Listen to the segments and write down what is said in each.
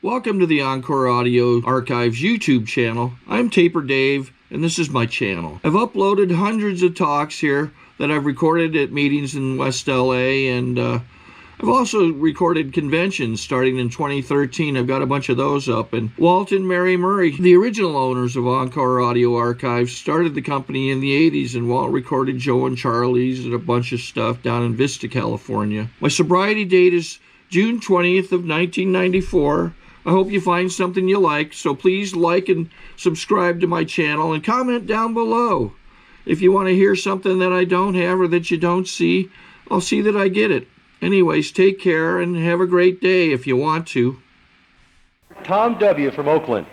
Welcome to the Encore Audio Archives YouTube channel. I'm Taper Dave, and this is my channel. I've uploaded hundreds of talks here that I've recorded at meetings in West LA, and I've also recorded conventions starting in 2013. I've got a bunch of those up. And Walt and Mary Murray, the original owners of Encore Audio Archives, started the company in the 80s, and Walt recorded Joe and Charlie's and a bunch of stuff down in Vista, California. My sobriety date is June 20th of 1994. I hope you find something you like, so please like and subscribe to my channel and comment down below. If you want to hear something that I don't have or that you don't see, I'll see that I get it. Anyways, take care and have a great day if you want to. Tom W. from Oakland.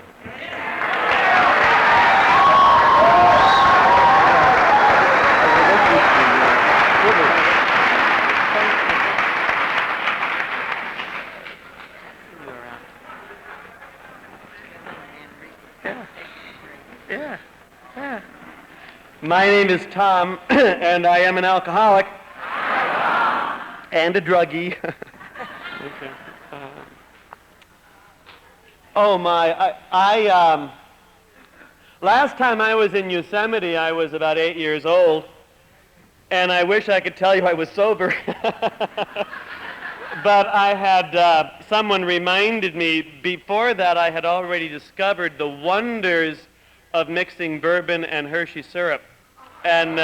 My name is Tom, and I am an alcoholic and a druggie. Okay. Oh my! Last time I was in Yosemite, I was about 8 years old, and I wish I could tell you I was sober. But I had someone reminded me. Before that, I had already discovered the wonders of mixing bourbon and Hershey syrup. And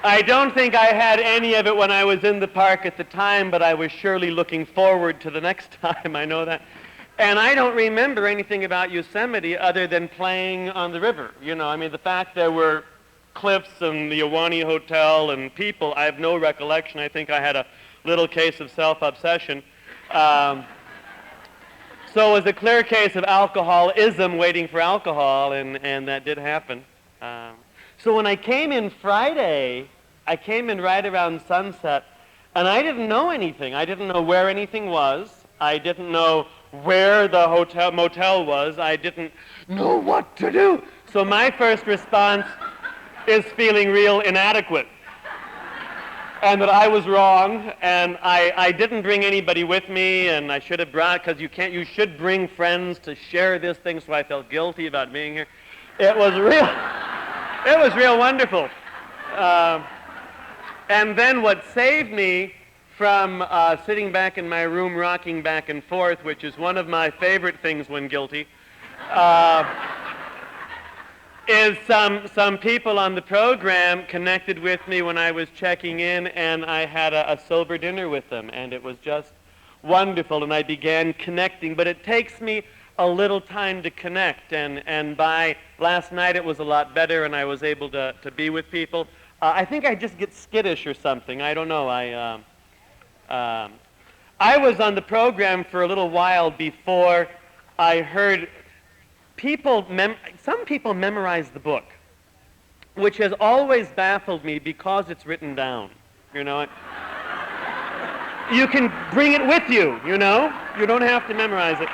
I don't think I had any of it when I was in the park at the time, but I was surely looking forward to the next time, I know that. And I don't remember anything about Yosemite other than playing on the river. You know, I mean, the fact there were cliffs and the Ahwahnee Hotel and people, I have no recollection. I think I had a little case of self-obsession. So it was a clear case of alcoholism waiting for alcohol, and that did happen. So when I came in Friday, I came in right around sunset, and I didn't know anything. I didn't know where anything was. I didn't know where the motel was. I didn't know what to do. So my first response is feeling real inadequate, and that I was wrong, and I didn't bring anybody with me, and I should have brought, because you should bring friends to share this thing, so I felt guilty about being here. It was real wonderful. And then what saved me from sitting back in my room rocking back and forth, which is one of my favorite things when guilty, is some people on the program connected with me when I was checking in, and I had a sober dinner with them, and it was just wonderful, and I began connecting. But it takes me a little time to connect, and by last night it was a lot better, and I was able to be with people. I think I just get skittish or something. I don't know. I was on the program for a little while before I heard some people memorize the book, which has always baffled me because it's written down. You know, you can bring it with you. You know, you don't have to memorize it.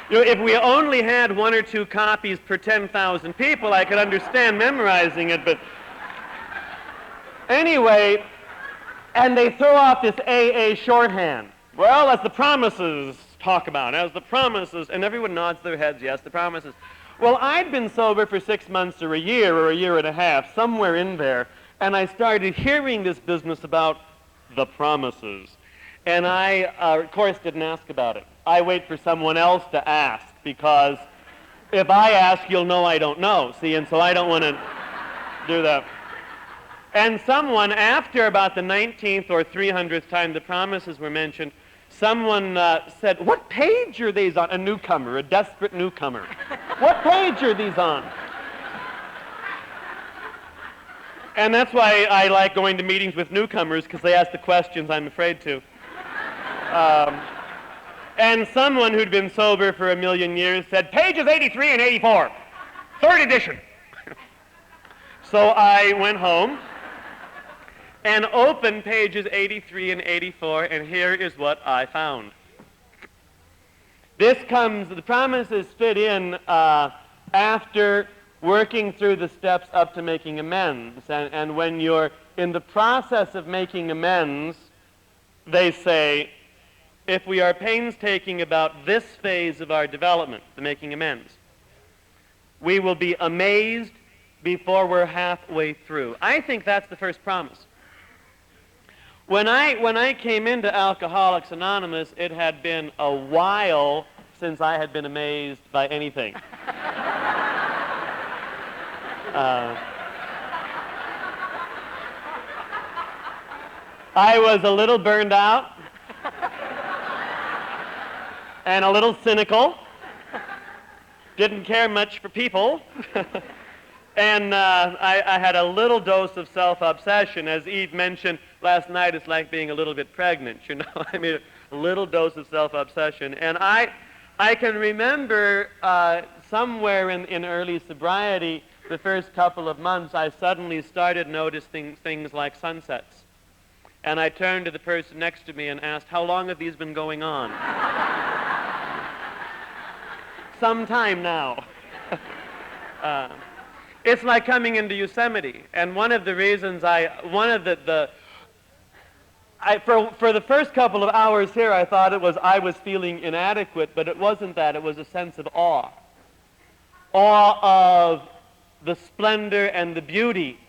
You know, if we only had 1 or 2 copies per 10,000 people, I could understand memorizing it. But anyway, and they throw out this AA shorthand. Well, as the promises talk about, as the promises, and everyone nods their heads, yes, the promises. Well, I'd been sober for 6 months or a year and a half, somewhere in there, and I started hearing this business about the promises. And I, of course, didn't ask about it. I wait for someone else to ask, because if I ask, you'll know I don't know, see, and so I don't want to do that. And someone, after about the 19th or 300th time the promises were mentioned, someone said, "What page are these on?" A newcomer, a desperate newcomer. "What page are these on?" And that's why I like going to meetings with newcomers, because they ask the questions I'm afraid to. And someone who'd been sober for 1,000,000 years said, "Pages 83 and 84, 3rd edition." So I went home and opened pages 83 and 84, and here is what I found. The promises fit in after working through the steps up to making amends. And when you're in the process of making amends, they say, if we are painstaking about this phase of our development, the making amends, we will be amazed before we're halfway through. I think that's the first promise. When I came into Alcoholics Anonymous, it had been a while since I had been amazed by anything. I was a little burned out and a little cynical. Didn't care much for people. And I had a little dose of self-obsession. As Eve mentioned last night, it's like being a little bit pregnant, you know. I mean, a little dose of self-obsession. And I can remember somewhere in early sobriety, the first couple of months, I suddenly started noticing things like sunsets. And I turned to the person next to me and asked, how long have these been going on? Some time now. It's like coming into Yosemite, and one of the reasons for the first couple of hours here, I thought I was feeling inadequate, but it wasn't that. It was a sense of awe. Awe of the splendor and the beauty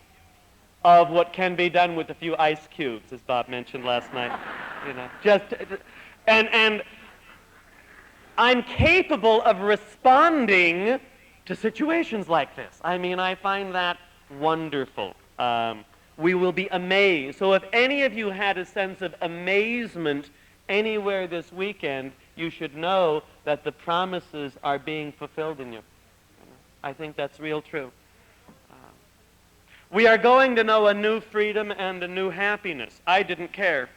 of what can be done with a few ice cubes, as Bob mentioned last night. You know, and I'm capable of responding to situations like this. I mean, I find that wonderful. We will be amazed. So if any of you had a sense of amazement anywhere this weekend, you should know that the promises are being fulfilled in you. I think that's real true. We are going to know a new freedom and a new happiness. I didn't care.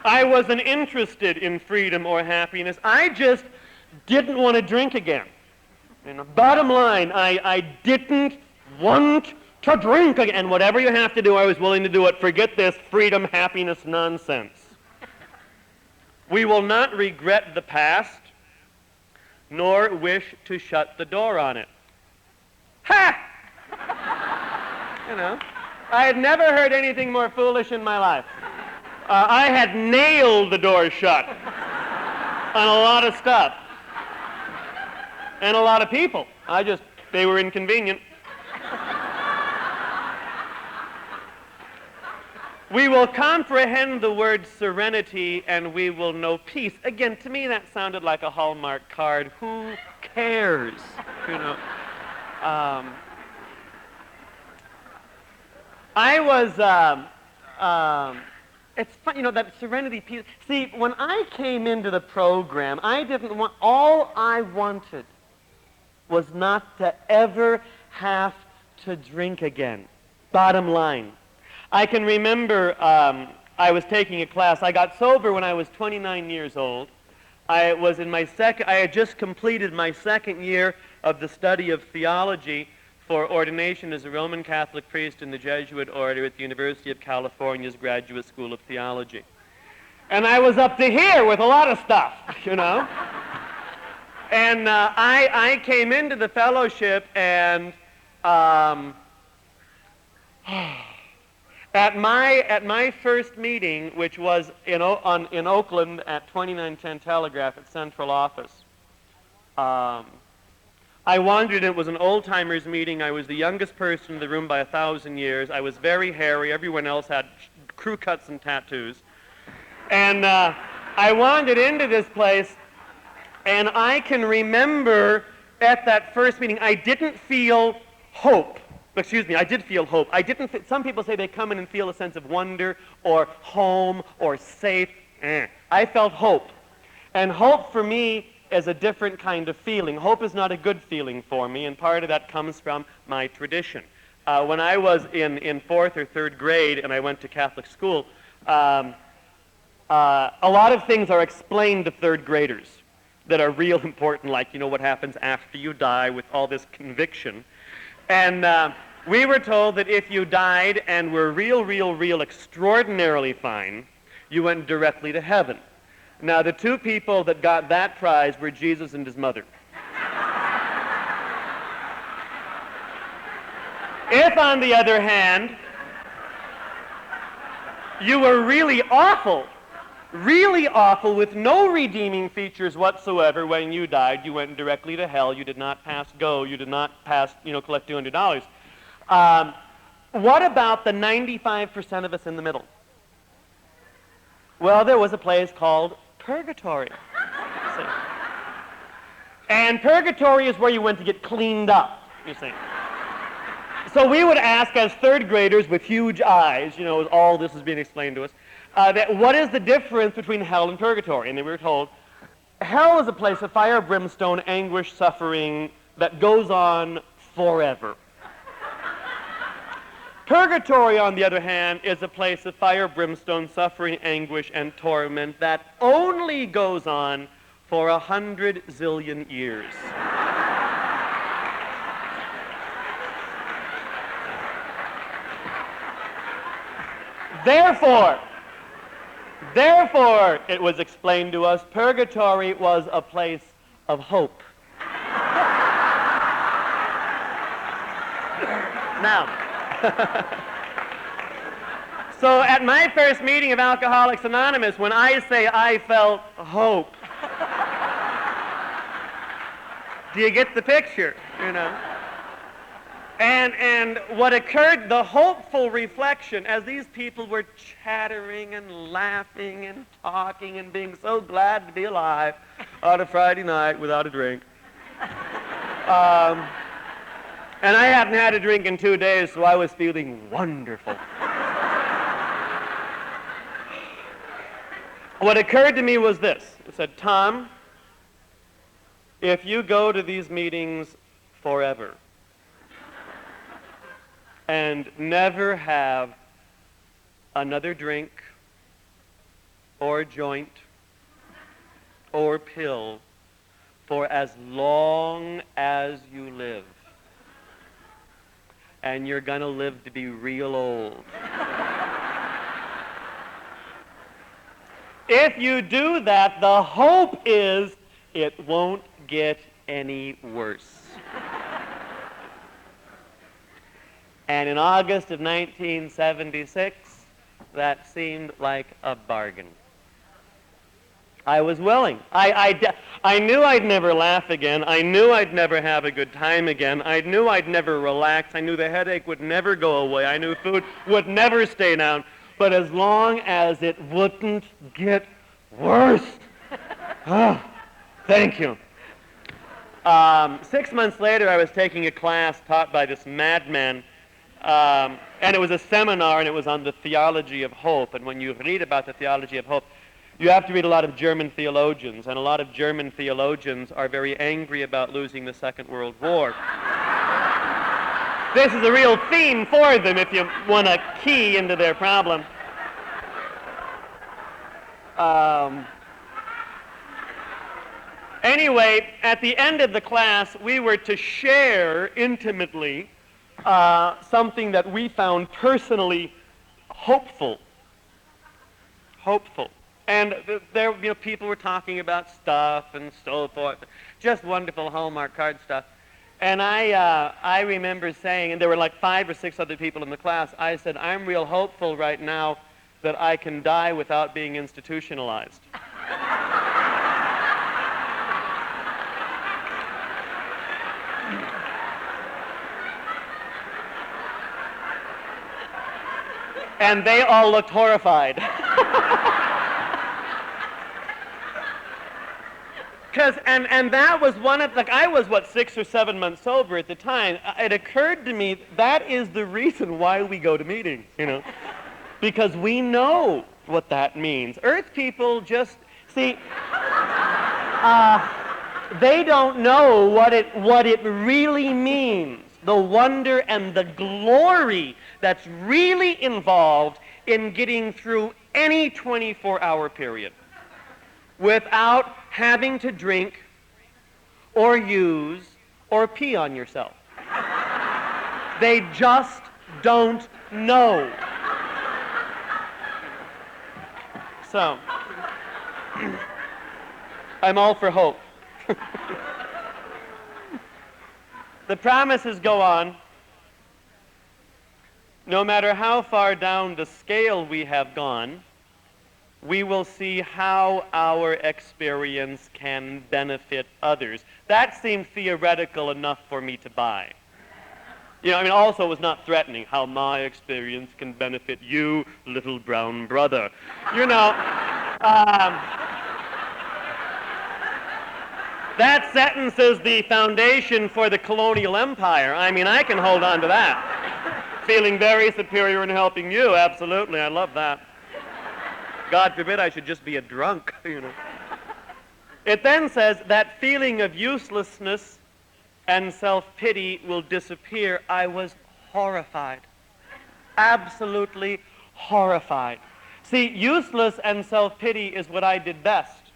I wasn't interested in freedom or happiness. I just didn't want to drink again. You know, bottom line, I didn't want to drink again. And whatever you have to do, I was willing to do it. Forget this freedom, happiness nonsense. We will not regret the past, nor wish to shut the door on it. Ha! You know, I had never heard anything more foolish in my life. I had nailed the door shut on a lot of stuff. And a lot of people. They were inconvenient. We will comprehend the word serenity and we will know peace. Again, to me that sounded like a Hallmark card. Who cares? You know. It's fun, you know, that serenity, peace. See, when I came into the program, all I wanted was not to ever have to drink again. Bottom line. I can remember I was taking a class. I got sober when I was 29 years old. I had just completed my second year of the study of theology for ordination as a Roman Catholic priest in the Jesuit order at the University of California's Graduate School of Theology. And I was up to here with a lot of stuff, you know. And I came into the fellowship, and at my first meeting, which was in Oakland at 2910 Telegraph at Central Office, I wandered. It was an old-timers meeting. I was the youngest person in the room by 1,000 years. I was very hairy. Everyone else had crew cuts and tattoos. And I wandered into this place, and I can remember at that first meeting, I didn't feel hope. Excuse me, I did feel hope. Some people say they come in and feel a sense of wonder or home or safe. I felt hope. And hope for me is a different kind of feeling. Hope is not a good feeling for me, and part of that comes from my tradition. When I was in fourth or third grade and I went to Catholic school, a lot of things are explained to third graders that are real important, like, you know, what happens after you die with all this conviction. And we were told that if you died and were real extraordinarily fine, you went directly to heaven. Now, the two people that got that prize were Jesus and his mother. If, on the other hand, you were really awful with no redeeming features whatsoever, when you died, you went directly to hell, you did not pass go, you did not pass, collect $200. What about the 95% of us in the middle? Well, there was a place called purgatory. See? And purgatory is where you went to get cleaned up, you see. So we would ask, as third graders with huge eyes, as all this is being explained to us, that what is the difference between hell and purgatory? And then we were told, hell is a place of fire, brimstone, anguish, suffering that goes on forever. Purgatory, on the other hand, is a place of fire, brimstone, suffering, anguish, and torment that only goes on for 100 zillion years. Therefore, it was explained to us, purgatory was a place of hope. Now, so at my first meeting of Alcoholics Anonymous, when I say I felt hope, do you get the picture, And what occurred, the hopeful reflection, as these people were chattering and laughing and talking and being so glad to be alive on a Friday night without a drink. And I hadn't had a drink in 2 days, so I was feeling wonderful. What occurred to me was this. It said, Tom, if you go to these meetings forever and never have another drink or joint or pill for as long as you live, and you're going to live to be real old. If you do that, the hope is it won't get any worse. And in August of 1976, that seemed like a bargain. I was willing. I knew I'd never laugh again. I knew I'd never have a good time again. I knew I'd never relax. I knew the headache would never go away. I knew food would never stay down. But as long as it wouldn't get worse. Oh, thank you. 6 months later, I was taking a class taught by this madman. And it was a seminar, and it was on the theology of hope. And when you read about the theology of hope, you have to read a lot of German theologians, and a lot of German theologians are very angry about losing the Second World War. This is a real theme for them if you want to key into their problem. Anyway, at the end of the class, we were to share intimately something that we found personally hopeful. And there, people were talking about stuff and so forth, just wonderful Hallmark card stuff. And I remember saying, and there were like 5 or 6 other people in the class, I said, I'm real hopeful right now that I can die without being institutionalized. And they all looked horrified. And that was one of, I was, 6 or 7 months sober at the time. It occurred to me that is the reason why we go to meetings, because we know what that means. Earth people just, see, they don't know what it really means, the wonder and the glory that's really involved in getting through any 24-hour period without having to drink or use or pee on yourself. They just don't know. So, I'm all for hope. The promises go on. no matter how far down the scale we have gone, we will see how our experience can benefit others. That seemed theoretical enough for me to buy. Also it was not threatening, how my experience can benefit you, little brown brother. That sentence is the foundation for the colonial empire. I can hold on to that. Feeling very superior in helping you, absolutely, I love that. God forbid I should just be a drunk, It then says that feeling of uselessness and self-pity will disappear. I was horrified. Absolutely horrified. See, useless and self-pity is what I did best.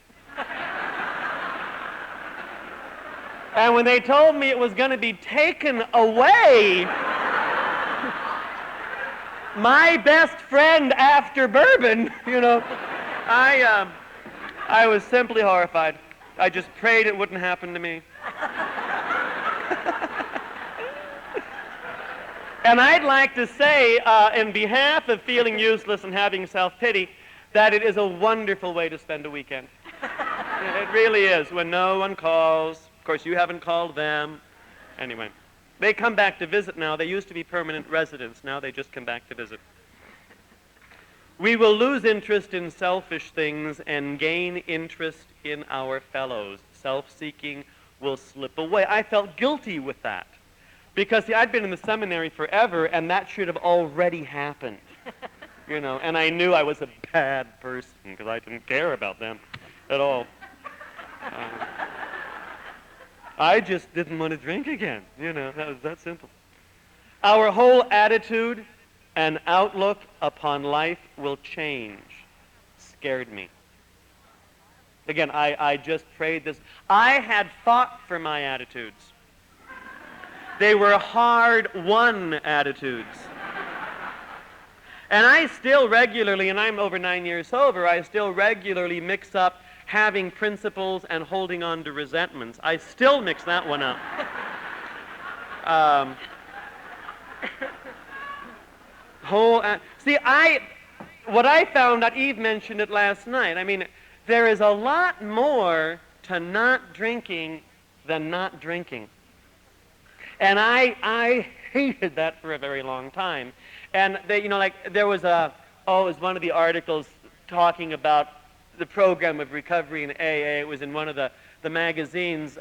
And when they told me it was going to be taken away, my best friend after bourbon, I was simply horrified. I just prayed it wouldn't happen to me. And I'd like to say, in behalf of feeling useless and having self-pity, that it is a wonderful way to spend a weekend. It really is, when no one calls. Of course, you haven't called them. Anyway, they come back to visit now. They used to be permanent residents. Now they just come back to visit. We will lose interest in selfish things and gain interest in our fellows. Self-seeking will slip away. I felt guilty with that. Because, see, I'd been in the seminary forever, and that should have already happened. And I knew I was a bad person because I didn't care about them at all. I just didn't want to drink again. That was that simple. Our whole attitude and outlook upon life will change. Scared me. Again, I just prayed this. I had fought for my attitudes. They were hard-won attitudes. And I still regularly, and I'm over 9 years sober, I still regularly mix up having principles and holding on to resentments. I still mix that one up. What I found out, Eve mentioned it last night, there is a lot more to not drinking than not drinking. And I hated that for a very long time. And there was it was one of the articles talking about the program of recovery in AA. It was in one of the magazines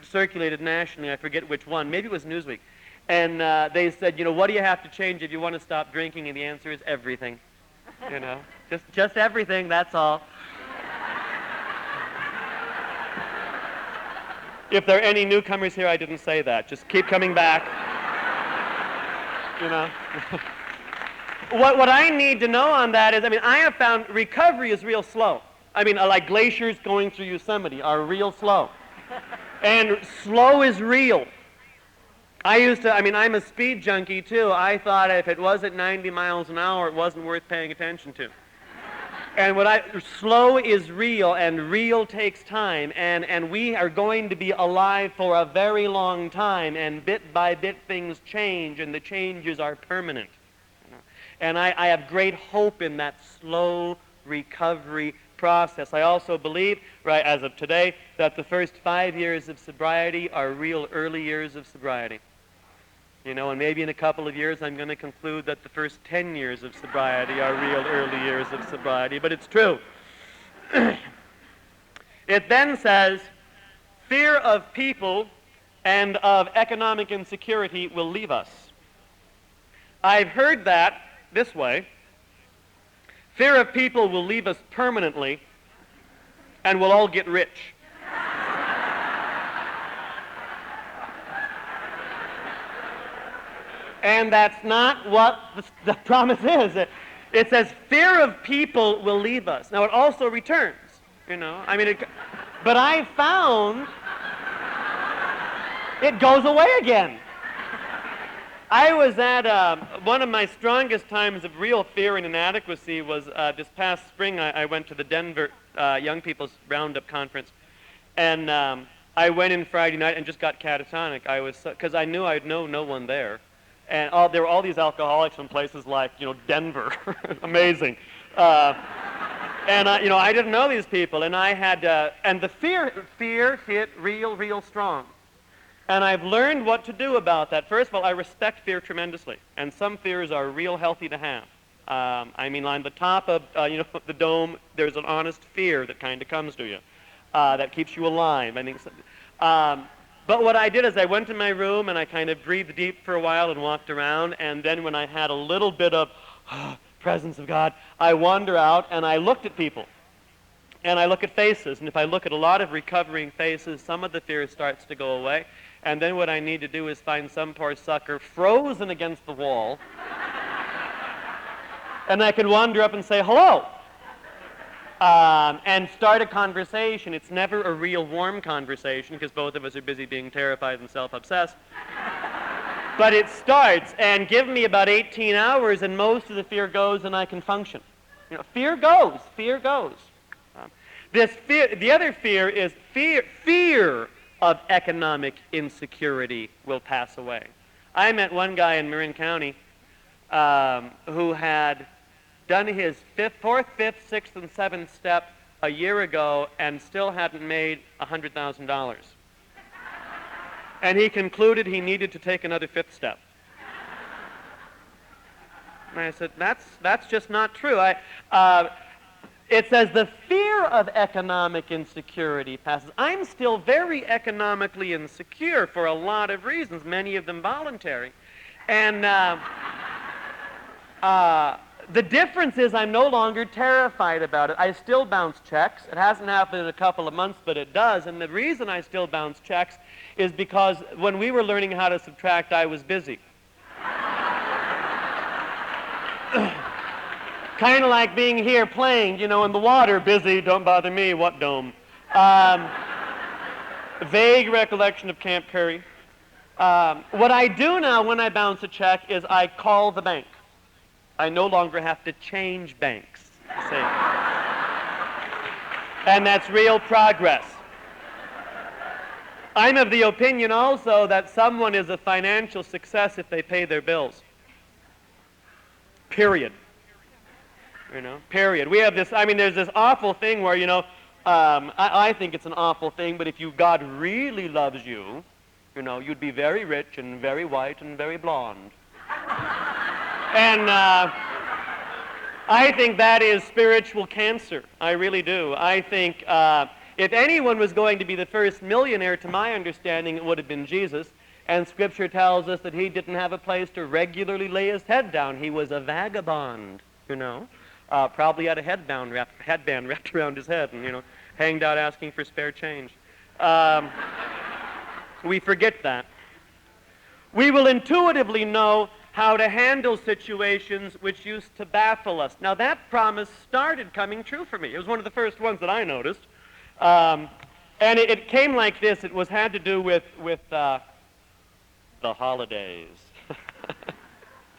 circulated nationally. I forget which one. Maybe it was Newsweek. And they said, what do you have to change if you want to stop drinking? And the answer is everything. Just everything, that's all. If there are any newcomers here, I didn't say that. Just keep coming back. What I need to know on that is, I have found recovery is real slow. Like glaciers going through Yosemite are real slow. And slow is real. I'm a speed junkie too. I thought if it wasn't 90 miles an hour, it wasn't worth paying attention to. And slow is real, and real takes time, and we are going to be alive for a very long time, and bit by bit things change, and the changes are permanent. And I have great hope in that slow recovery process. I also believe, right as of today, that the first 5 years of sobriety are real early years of sobriety. And maybe in a couple of years I'm going to conclude that the first 10 years of sobriety are real early years of sobriety, but it's true. It then says, fear of people and of economic insecurity will leave us. I've heard that this way. Fear of people will leave us permanently, and we'll all get rich. And that's not what the promise is. It says fear of people will leave us. Now it also returns, but I found it goes away again. I was at one of my strongest times of real fear and inadequacy was this past spring. I went to the Denver Young People's Roundup Conference, and I went in Friday night and just got catatonic. Because I knew I'd know no one there. there were all these alcoholics from places like, Denver. Amazing. I didn't know these people, and I had, and the fear hit real strong. And I've learned what to do about that. First of all, I respect fear tremendously, and some fears are real healthy to have. On the top of, the dome, there's an honest fear that kind of comes to you, that keeps you alive. I think. But what I did is I went to my room and I kind of breathed deep for a while and walked around, and then when I had a little bit of presence of God, I wander out and I looked at people. And I look at faces, and if I look at a lot of recovering faces, some of the fear starts to go away. And then what I need to do is find some poor sucker frozen against the wall, and I can wander up and say, hello, and start a conversation. It's never a real warm conversation because both of us are busy being terrified and self-obsessed. But it starts, and give me about 18 hours, and most of the fear goes, and I can function. Fear goes. The other fear is fear of economic insecurity will pass away. I met one guy in Marin County who had done his fourth, fifth, sixth, and seventh step a year ago and still hadn't made $100,000. And he concluded he needed to take another fifth step. And I said, that's just not true. It says the fear of economic insecurity passes. I'm still very economically insecure for a lot of reasons, many of them voluntary. And the difference is I'm no longer terrified about it. I still bounce checks. It hasn't happened in a couple of months, but it does. And the reason I still bounce checks is because when we were learning how to subtract, I was busy. Kind of like being here playing, in the water, busy, don't bother me, what dome? Vague recollection of Camp Curry. What I do now when I bounce a check is I call the bank. I no longer have to change banks, see? And that's real progress. I'm of the opinion also that someone is a financial success if they pay their bills. Period. Period. We have this, there's this awful thing where, I think it's an awful thing, but if God really loves you, you'd be very rich and very white and very blonde. And I think that is spiritual cancer. I really do. I think if anyone was going to be the first millionaire, to my understanding, it would have been Jesus. And Scripture tells us that he didn't have a place to regularly lay his head down. He was a vagabond, probably had a headband wrapped around his head and, hanged out asking for spare change. We forget that. We will intuitively know how to handle situations which used to baffle us. Now, that promise started coming true for me. It was one of the first ones that I noticed. And it came like this. It had to do with the holidays.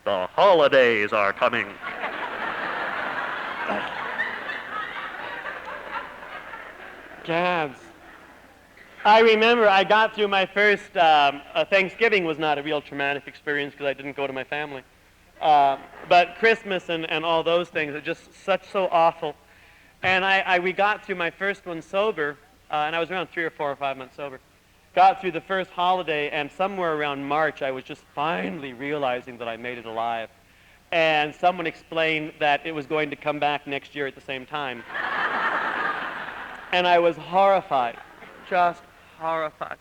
The holidays are coming. Gads. I remember I got through my first, Thanksgiving was not a real traumatic experience because I didn't go to my family. But Christmas and all those things are just so awful. And we got through my first one sober, and I was around 3 or 4 or 5 months sober. Got through the first holiday, and somewhere around March, I was just finally realizing that I made it alive. And someone explained that it was going to come back next year at the same time. And I was horrified, just horrified.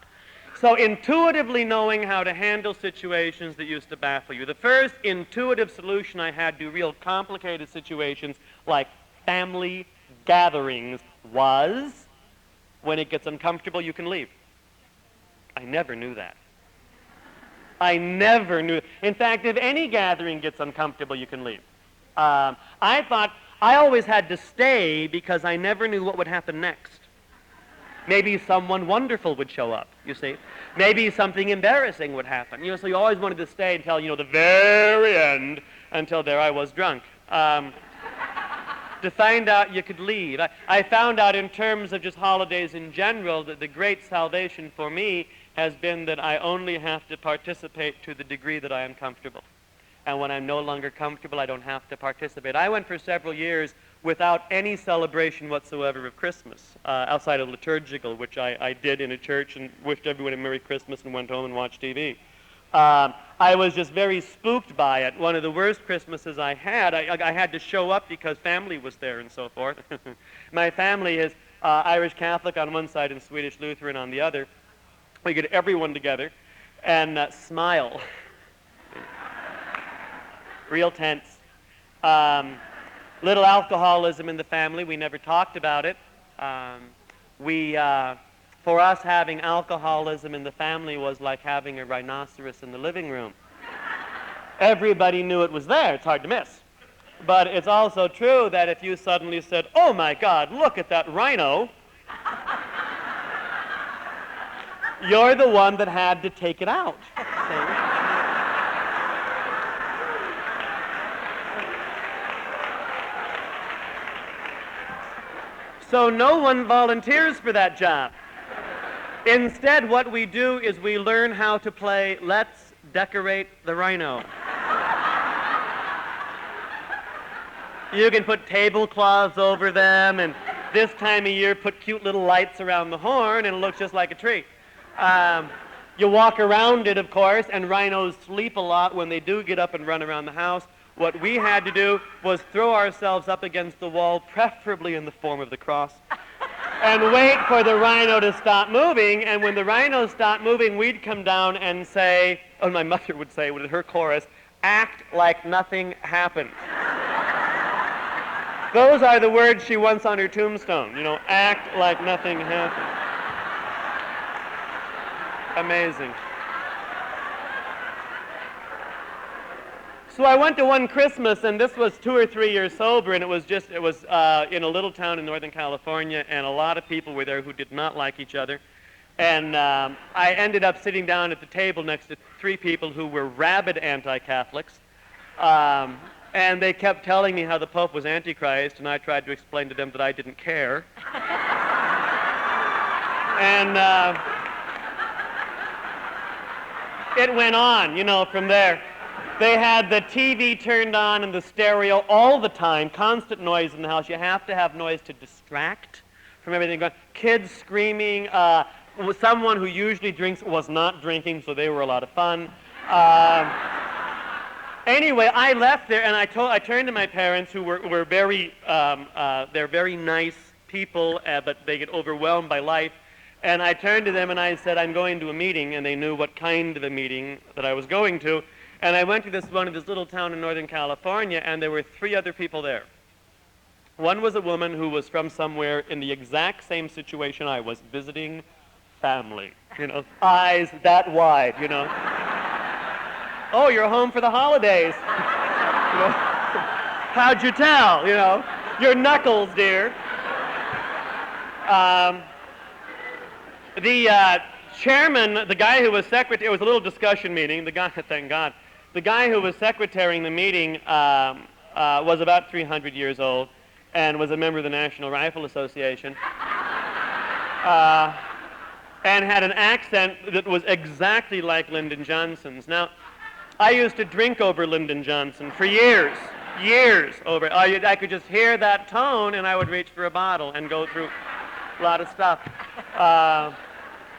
So intuitively knowing how to handle situations that used to baffle you. The first intuitive solution I had to real complicated situations like family gatherings was, when it gets uncomfortable, you can leave. I never knew that. I never knew. In fact, if any gathering gets uncomfortable, you can leave. I thought I always had to stay because I never knew what would happen next. Maybe someone wonderful would show up, you see. Maybe something embarrassing would happen. So you always wanted to stay until, the very end, until there I was drunk. To find out you could leave. I found out in terms of just holidays in general that the great salvation for me has been that I only have to participate to the degree that I am comfortable. And when I'm no longer comfortable, I don't have to participate. I went for several years without any celebration whatsoever of Christmas, outside of liturgical, which I did in a church and wished everyone a Merry Christmas and went home and watched TV. I was just very spooked by it. One of the worst Christmases I had, I had to show up because family was there and so forth. My family is Irish Catholic on one side and Swedish Lutheran on the other. We get everyone together and smile. Real tense. Little alcoholism in the family. We never talked about it. For us, having alcoholism in the family was like having a rhinoceros in the living room. Everybody knew it was there. It's hard to miss. But it's also true that if you suddenly said, "Oh my God, look at that rhino," you're the one that had to take it out. So no one volunteers for that job. Instead, what we do is we learn how to play Let's Decorate the Rhino. You can put tablecloths over them, and this time of year put cute little lights around the horn, and it looks just like a tree. You walk around it, of course, and rhinos sleep a lot when they do get up and run around the house. What we had to do was throw ourselves up against the wall, preferably in the form of the cross, and wait for the rhino to stop moving. And when the rhino stopped moving, we'd come down and say, oh, my mother would say with her chorus, "Act like nothing happened." Those are the words she wants on her tombstone, act like nothing happened. Amazing. So I went to one Christmas, and this was 2 or 3 years sober, and it was in a little town in Northern California, and a lot of people were there who did not like each other. And I ended up sitting down at the table next to 3 people who were rabid anti-Catholics. And they kept telling me how the Pope was Antichrist, and I tried to explain to them that I didn't care. And it went on, from there. They had the TV turned on and the stereo all the time, constant noise in the house. You have to have noise to distract from everything going on. Kids screaming. Someone who usually drinks was not drinking, so they were a lot of fun. Anyway, I left there, and I turned to my parents, who were very, they're very nice people, but they get overwhelmed by life. And I turned to them and I said, "I'm going to a meeting," and they knew what kind of a meeting that I was going to. And I went to this little town in Northern California, and there were 3 other people there. One was a woman who was from somewhere in the exact same situation I was, visiting family. Eyes that wide, "Oh, you're home for the holidays." "How'd you tell?" "Your knuckles, dear." The chairman, the guy who was secretary, it was a little discussion meeting. The guy, thank God. The guy who was secretarying the meeting was about 300 years old and was a member of the National Rifle Association and had an accent that was exactly like Lyndon Johnson's. Now, I used to drink over Lyndon Johnson for years over. I could just hear that tone, and I would reach for a bottle and go through a lot of stuff.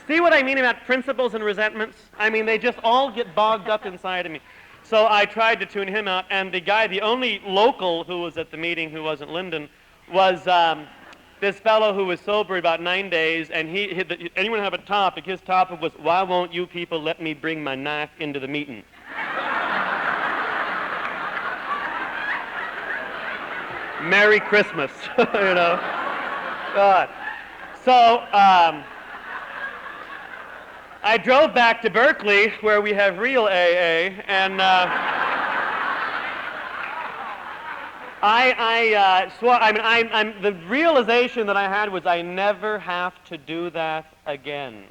See what I mean about principles and resentments? I mean, they just all get bogged up inside of me. So I tried to tune him out, and the only local who was at the meeting who wasn't Lyndon was this fellow who was sober about 9 days, and anyone have a topic? His topic was, "Why won't you people let me bring my knife into the meeting?" Merry Christmas, God. So, I drove back to Berkeley, where we have real AA, and the realization that I had was I never have to do that again.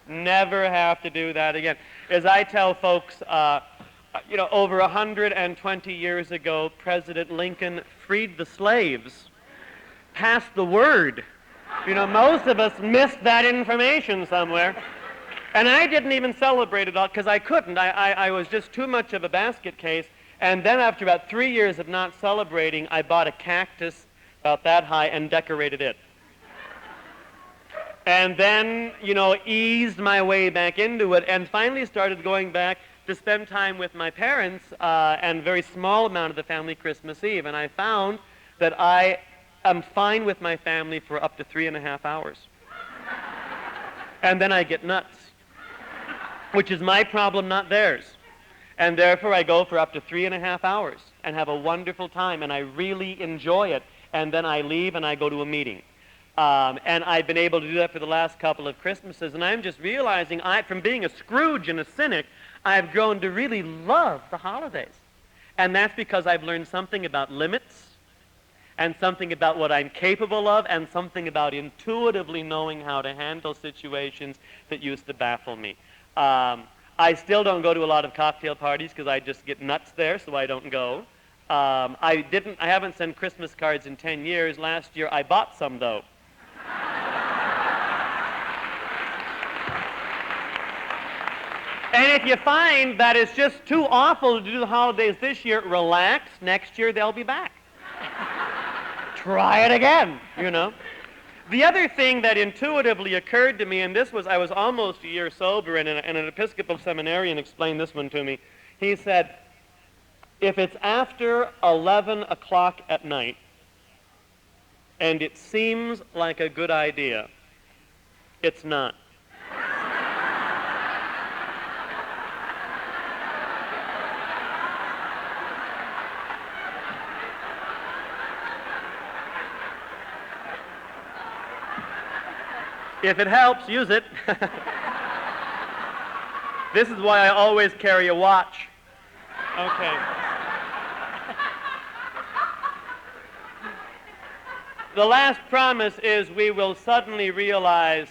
Never have to do that again. As I tell folks, over 120 years ago, President Lincoln freed the slaves, passed the word. Most of us missed that information somewhere. And I didn't even celebrate it all because I couldn't. I was just too much of a basket case. And then after about 3 years of not celebrating, I bought a cactus about that high and decorated it. And then, eased my way back into it and finally started going back to spend time with my parents and a very small amount of the family Christmas Eve. And I found that I am fine with my family for up to 3.5 hours. And then I get nuts, which is my problem, not theirs. And therefore I go for up to 3.5 hours and have a wonderful time, and I really enjoy it. And then I leave and I go to a meeting. And I've been able to do that for the last couple of Christmases, and I'm just realizing from being a Scrooge and a cynic, I've grown to really love the holidays. And that's because I've learned something about limits, and something about what I'm capable of, and something about intuitively knowing how to handle situations that used to baffle me. I still don't go to a lot of cocktail parties because I just get nuts there, so I don't go. I haven't sent Christmas cards in 10 years. Last year I bought some, though. And if you find that it's just too awful to do the holidays this year, relax. Next year they'll be back. Try it again, The other thing that intuitively occurred to me, and I was almost a year sober, and an Episcopal seminarian explained this one to me. He said, if it's after 11 o'clock at night, and it seems like a good idea, it's not. If it helps, use it. This is why I always carry a watch. Okay. The last promise is we will suddenly realize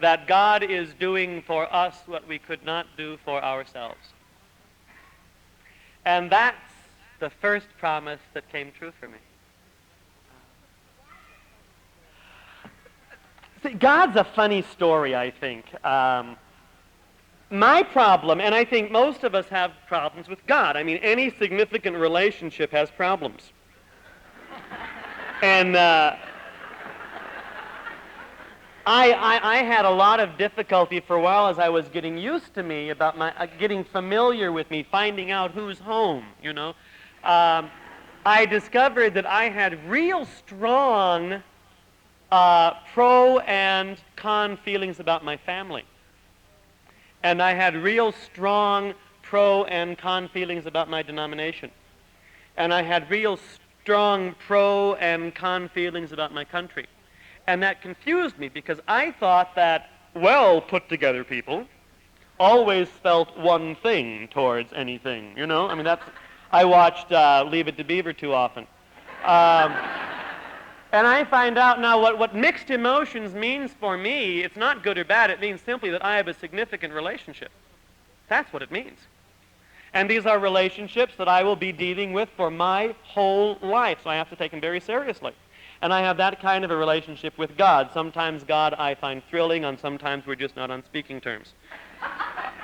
that God is doing for us what we could not do for ourselves. And that's the first promise that came true for me. See, God's a funny story, I think. My problem, and I think most of us have problems with God. I mean, any significant relationship has problems. And I had a lot of difficulty for a while as I was getting used to me, about getting familiar with me, finding out who's home, I discovered that I had real strong pro and con feelings about my family. And I had real strong pro and con feelings about my denomination. And I had real strong pro and con feelings about my country. And that confused me because I thought that well put together people always felt one thing towards anything, I mean, I watched Leave It to Beaver too often. And I find out now what mixed emotions means for me. It's not good or bad. It means simply that I have a significant relationship. That's what it means. And these are relationships that I will be dealing with for my whole life, so I have to take them very seriously. And I have that kind of a relationship with God. Sometimes God I find thrilling, and sometimes we're just not on speaking terms.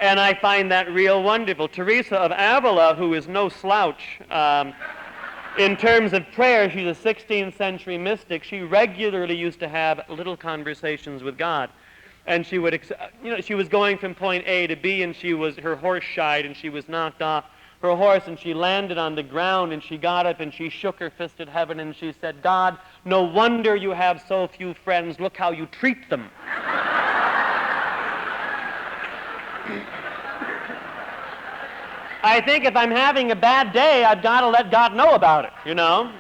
And I find that real wonderful. Teresa of Avila, who is no slouch, in terms of prayer, she's a 16th century mystic. She regularly used to have little conversations with God. And she would, she was going from point A to B, and her horse shied, and she was knocked off her horse, and she landed on the ground, and she got up, and she shook her fist at heaven, and she said, God, no wonder you have so few friends. Look how you treat them. I think if I'm having a bad day, I've got to let God know about it,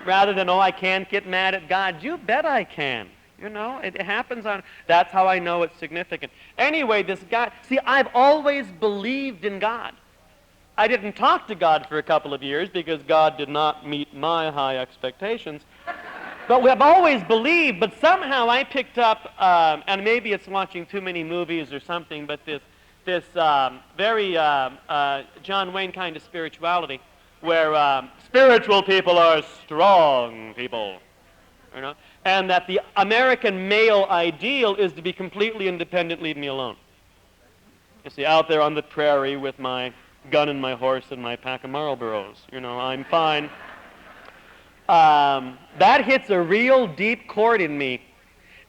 rather than, I can't get mad at God. You bet I can. It happens that's how I know it's significant. Anyway, this guy, I've always believed in God. I didn't talk to God for a couple of years because God did not meet my high expectations. But we've always believed, but somehow I picked up, and maybe it's watching too many movies or something, but this very John Wayne kind of spirituality, where spiritual people are strong people, and that the American male ideal is to be completely independent, leave me alone. You see, out there on the prairie with my gun and my horse and my pack of Marlboros. I'm fine. That hits a real deep chord in me,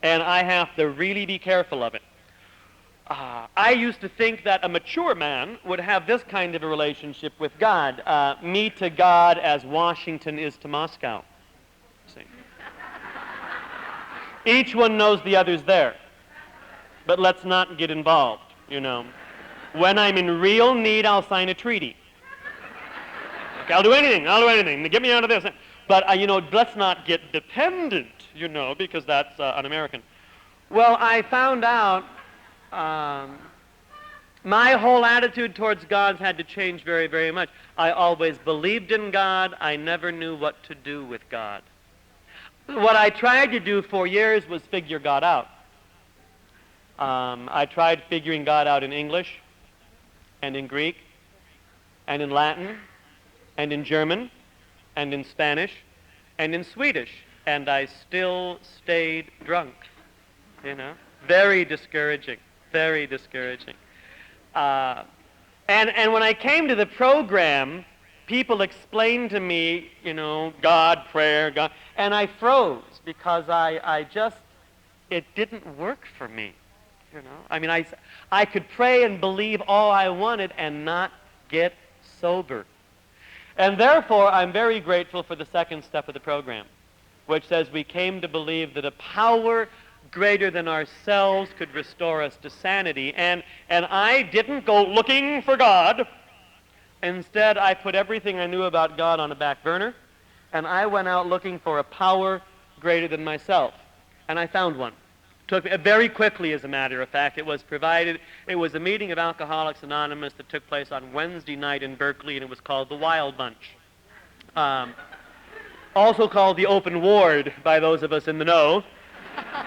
and I have to really be careful of it. I used to think that a mature man would have this kind of a relationship with God, me to God as Washington is to Moscow. See? Each one knows the other's there, but let's not get involved, When I'm in real need, I'll sign a treaty. Okay, I'll do anything to get me out of this. But, let's not get dependent, because that's un-American. Well, I found out my whole attitude towards God had to change very, very much. I always believed in God. I never knew what to do with God. What I tried to do for years was figure God out. I tried figuring God out in English, and in Greek, and in Latin, and in German, and in Spanish, and in Swedish, and I still stayed drunk, Very discouraging, very discouraging. And when I came to the program, people explained to me, God, prayer, God, and I froze because it didn't work for me, I could pray and believe all I wanted and not get sober. And therefore, I'm very grateful for the second step of the program, which says we came to believe that a power greater than ourselves could restore us to sanity. And I didn't go looking for God. Instead, I put everything I knew about God on a back burner, and I went out looking for a power greater than myself. And I found one. Took me very quickly, as a matter of fact. It was a meeting of Alcoholics Anonymous that took place on Wednesday night in Berkeley, and it was called the Wild Bunch. Also called the Open Ward by those of us in the know.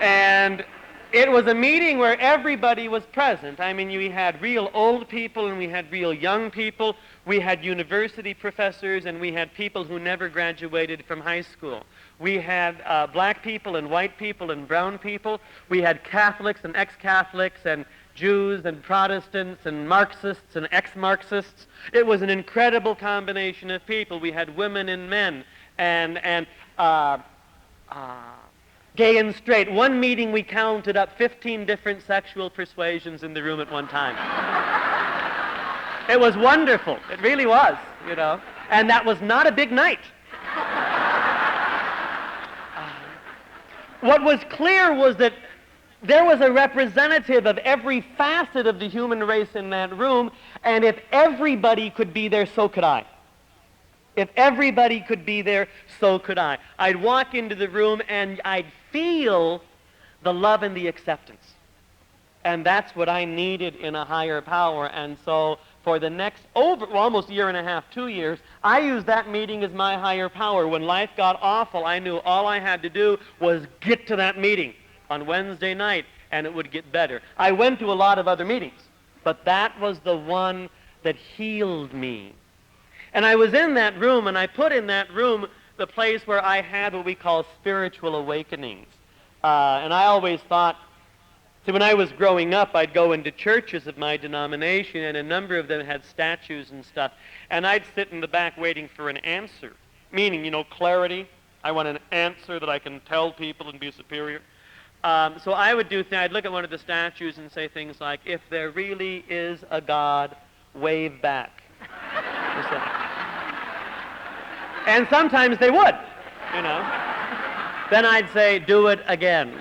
And it was a meeting where everybody was present. We had real old people and we had real young people. We had university professors and we had people who never graduated from high school. We had black people and white people and brown people. We had Catholics and ex-Catholics and Jews and Protestants and Marxists and ex-Marxists. It was an incredible combination of people. We had women and men and gay and straight. One meeting we counted up 15 different sexual persuasions in the room at one time. It was wonderful. It really was, And that was not a big night. What was clear was that there was a representative of every facet of the human race in that room, and if everybody could be there, so could I. If everybody could be there, so could I. I'd walk into the room and I'd feel the love and the acceptance. And that's what I needed in a higher power. And so for the next almost a year and a half, 2 years, I used that meeting as my higher power. When life got awful, I knew all I had to do was get to that meeting on Wednesday night, and it would get better. I went to a lot of other meetings, but that was the one that healed me. And I was in that room, and I put in that room the place where I had what we call spiritual awakenings. And I always thought, when I was growing up, I'd go into churches of my denomination, and a number of them had statues and stuff, and I'd sit in the back waiting for an answer, meaning, clarity. I want an answer that I can tell people and be superior. So I would I'd look at one of the statues and say things like, if there really is a God, wave back. And sometimes they would, Then I'd say, do it again.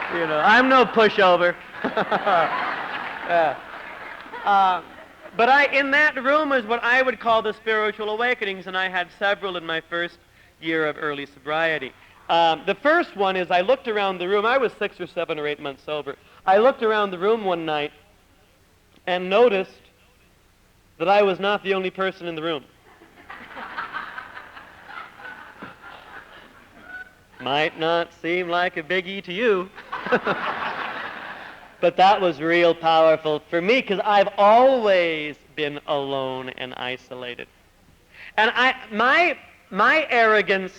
I'm no pushover. But in that room is what I would call the spiritual awakenings, and I had several in my first year of early sobriety. The first one is I looked around the room. I was 6 or 7 or 8 months sober. I looked around the room one night and noticed that I was not the only person in the room. Might not seem like a biggie to you, but that was real powerful for me because I've always been alone and isolated. And my arrogance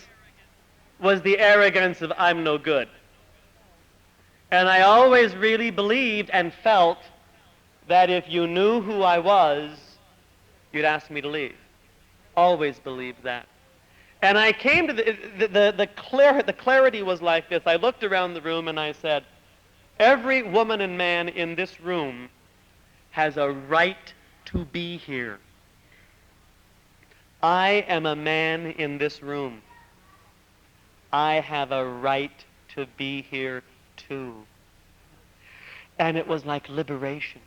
was the arrogance of I'm no good. And I always really believed and felt that if you knew who I was, you'd ask me to leave. Always believed that. And I came to the clarity was like this. I looked around the room and I said, every woman and man in this room has a right to be here. I am a man in this room. I have a right to be here too. And it was like liberation.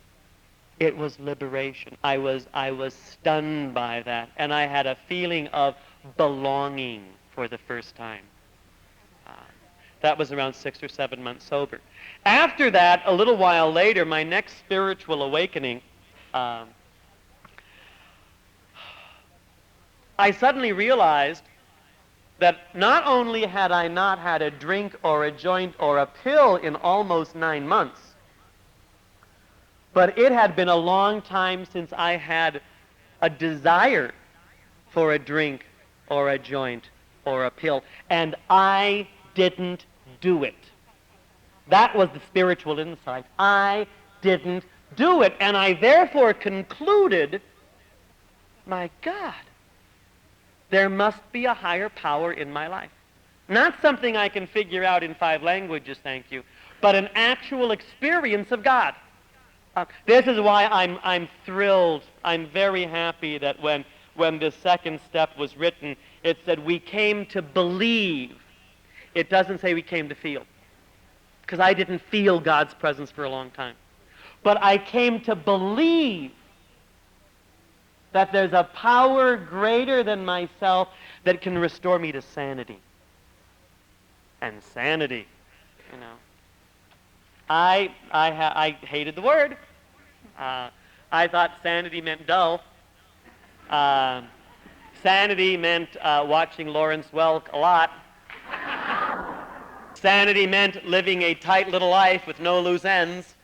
It was liberation. I was stunned by that, and I had a feeling of belonging for the first time. That was around 6 or 7 months sober. After that, a little while later, my next spiritual awakening, I suddenly realized that not only had I not had a drink or a joint or a pill in almost 9 months, but it had been a long time since I had a desire for a drink or a joint or a pill, and I didn't do it. That was the spiritual insight. I didn't do it, and I therefore concluded, my God, there must be a higher power in my life. Not something I can figure out in 5 languages, thank you, but an actual experience of God. This is why I'm thrilled. I'm very happy that when the second step was written, it said we came to believe. It doesn't say we came to feel, because I didn't feel God's presence for a long time. But I came to believe that there's a power greater than myself that can restore me to sanity. And sanity, you know. I hated the word. I thought sanity meant dull. Sanity meant watching Lawrence Welk a lot. Sanity meant living a tight little life with no loose ends.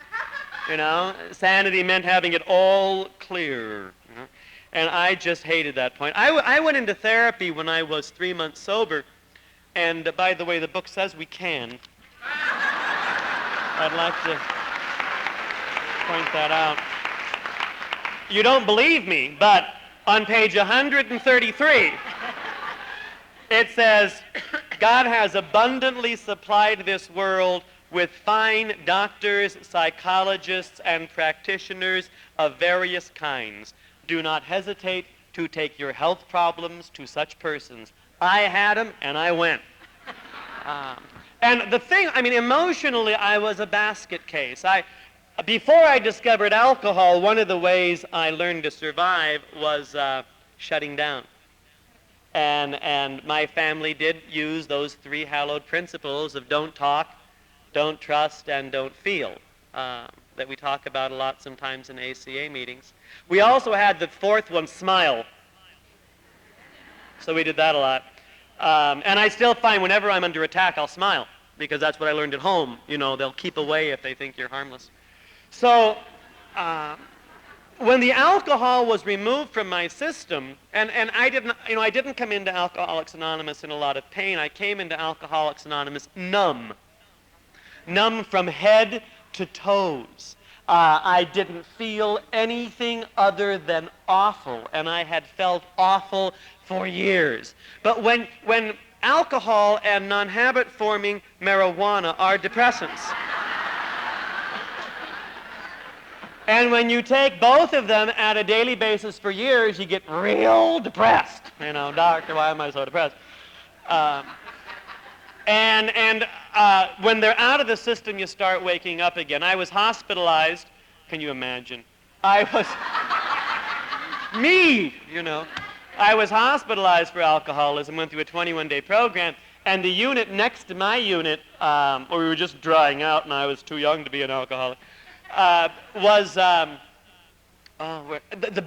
You know, sanity meant having it all clear. You know? And I just hated that point. I went into therapy when I was 3 months sober, and by the way, the book says we can. I'd like to point that out. You don't believe me, but on page 133, it says, God has abundantly supplied this world with fine doctors, psychologists, and practitioners of various kinds. Do not hesitate to take your health problems to such persons. I had them, and I went. And the thing, I mean, emotionally, I was a basket case. Before I discovered alcohol, one of the ways I learned to survive was shutting down. And my family did use those 3 hallowed principles of don't talk, don't trust, and don't feel that we talk about a lot sometimes in ACA meetings. We also had the 4th one, smile. So we did that a lot. And I still find whenever I'm under attack, I'll smile, because that's what I learned at home. You know, they'll keep away if they think you're harmless. So when the alcohol was removed from my system, and I didn't come into Alcoholics Anonymous in a lot of pain. I came into Alcoholics Anonymous numb from head to toes. I didn't feel anything other than awful, and I had felt awful for years. But when alcohol and non-habit forming marijuana are depressants, and when you take both of them at a daily basis for years, you get real depressed. You know, doctor, why am I so depressed? When they're out of the system, you start waking up again. I was hospitalized. Can you imagine? Me, you know. I was hospitalized for alcoholism, went through a 21-day program, and the unit next to my unit, where we were just drying out and I was too young to be an alcoholic, was the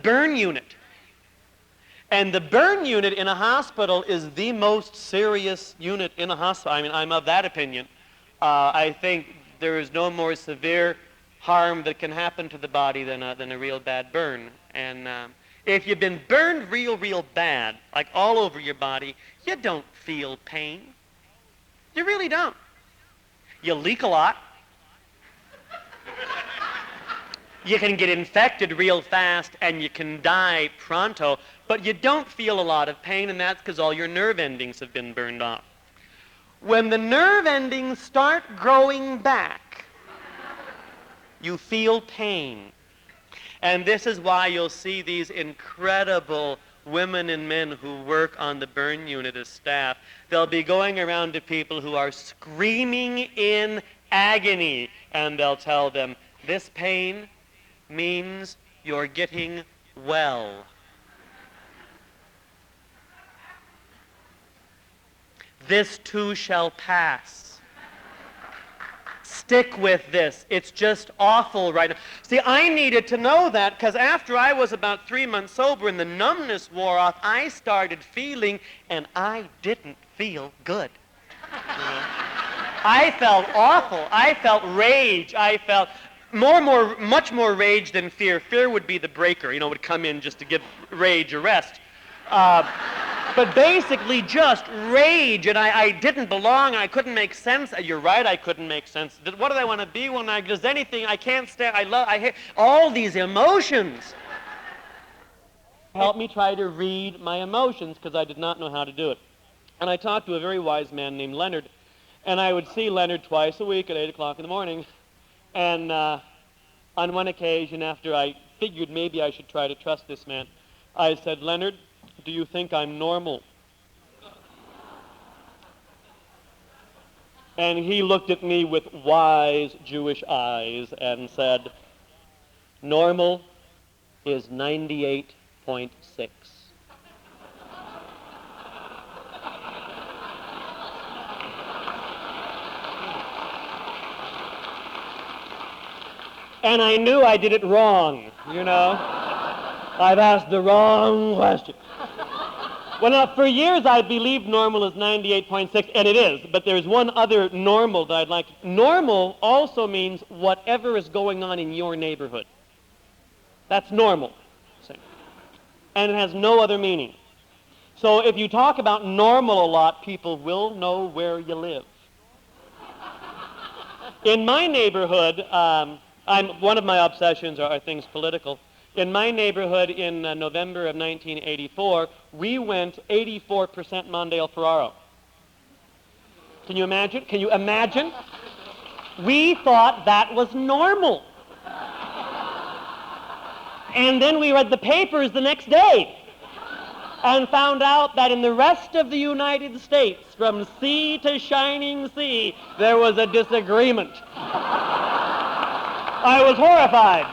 burn unit. And the burn unit in a hospital is the most serious unit in a hospital. I mean, I'm of that opinion. I think there is no more severe harm that can happen to the body than a real bad burn. And if you've been burned real bad, like all over your body, you don't feel pain. You really don't. You leak a lot. You can get infected real fast and you can die pronto, but you don't feel a lot of pain, and that's because all your nerve endings have been burned off. When the nerve endings start growing back, you feel pain. And this is why you'll see these incredible women and men who work on the burn unit as staff. They'll be going around to people who are screaming in agony, and they'll tell them, this pain means you're getting well. This too shall pass. Stick with this. It's just awful right now. See, I needed to know that because after I was about 3 months sober and the numbness wore off, I started feeling, and I didn't feel good. You know? I felt awful. I felt rage. I felt much more rage than fear. Fear would be the breaker, would come in just to give rage a rest. But basically just rage, and I didn't belong. I couldn't make sense. You're right, I couldn't make sense. What do I want to be when does anything? I can't stand. I hate all these emotions. Help me try to read my emotions because I did not know how to do it. And I talked to a very wise man named Leonard, and I would see Leonard twice a week at 8 o'clock in the morning. And on one occasion, after I figured maybe I should try to trust this man, I said, Leonard, do you think I'm normal? And he looked at me with wise Jewish eyes and said, normal is 98.6. And I knew I did it wrong, I've asked the wrong question. Well, now, for years I believed normal is 98.6, and it is, but there's one other normal that I'd like. Normal also means whatever is going on in your neighborhood. That's normal. And it has no other meaning. So if you talk about normal a lot, people will know where you live. In my neighborhood, one of my obsessions are things political. In my neighborhood in November of 1984, we went 84% Mondale Ferraro. Can you imagine? Can you imagine? We thought that was normal. And then we read the papers the next day and found out that in the rest of the United States, from sea to shining sea, there was a disagreement. I was horrified,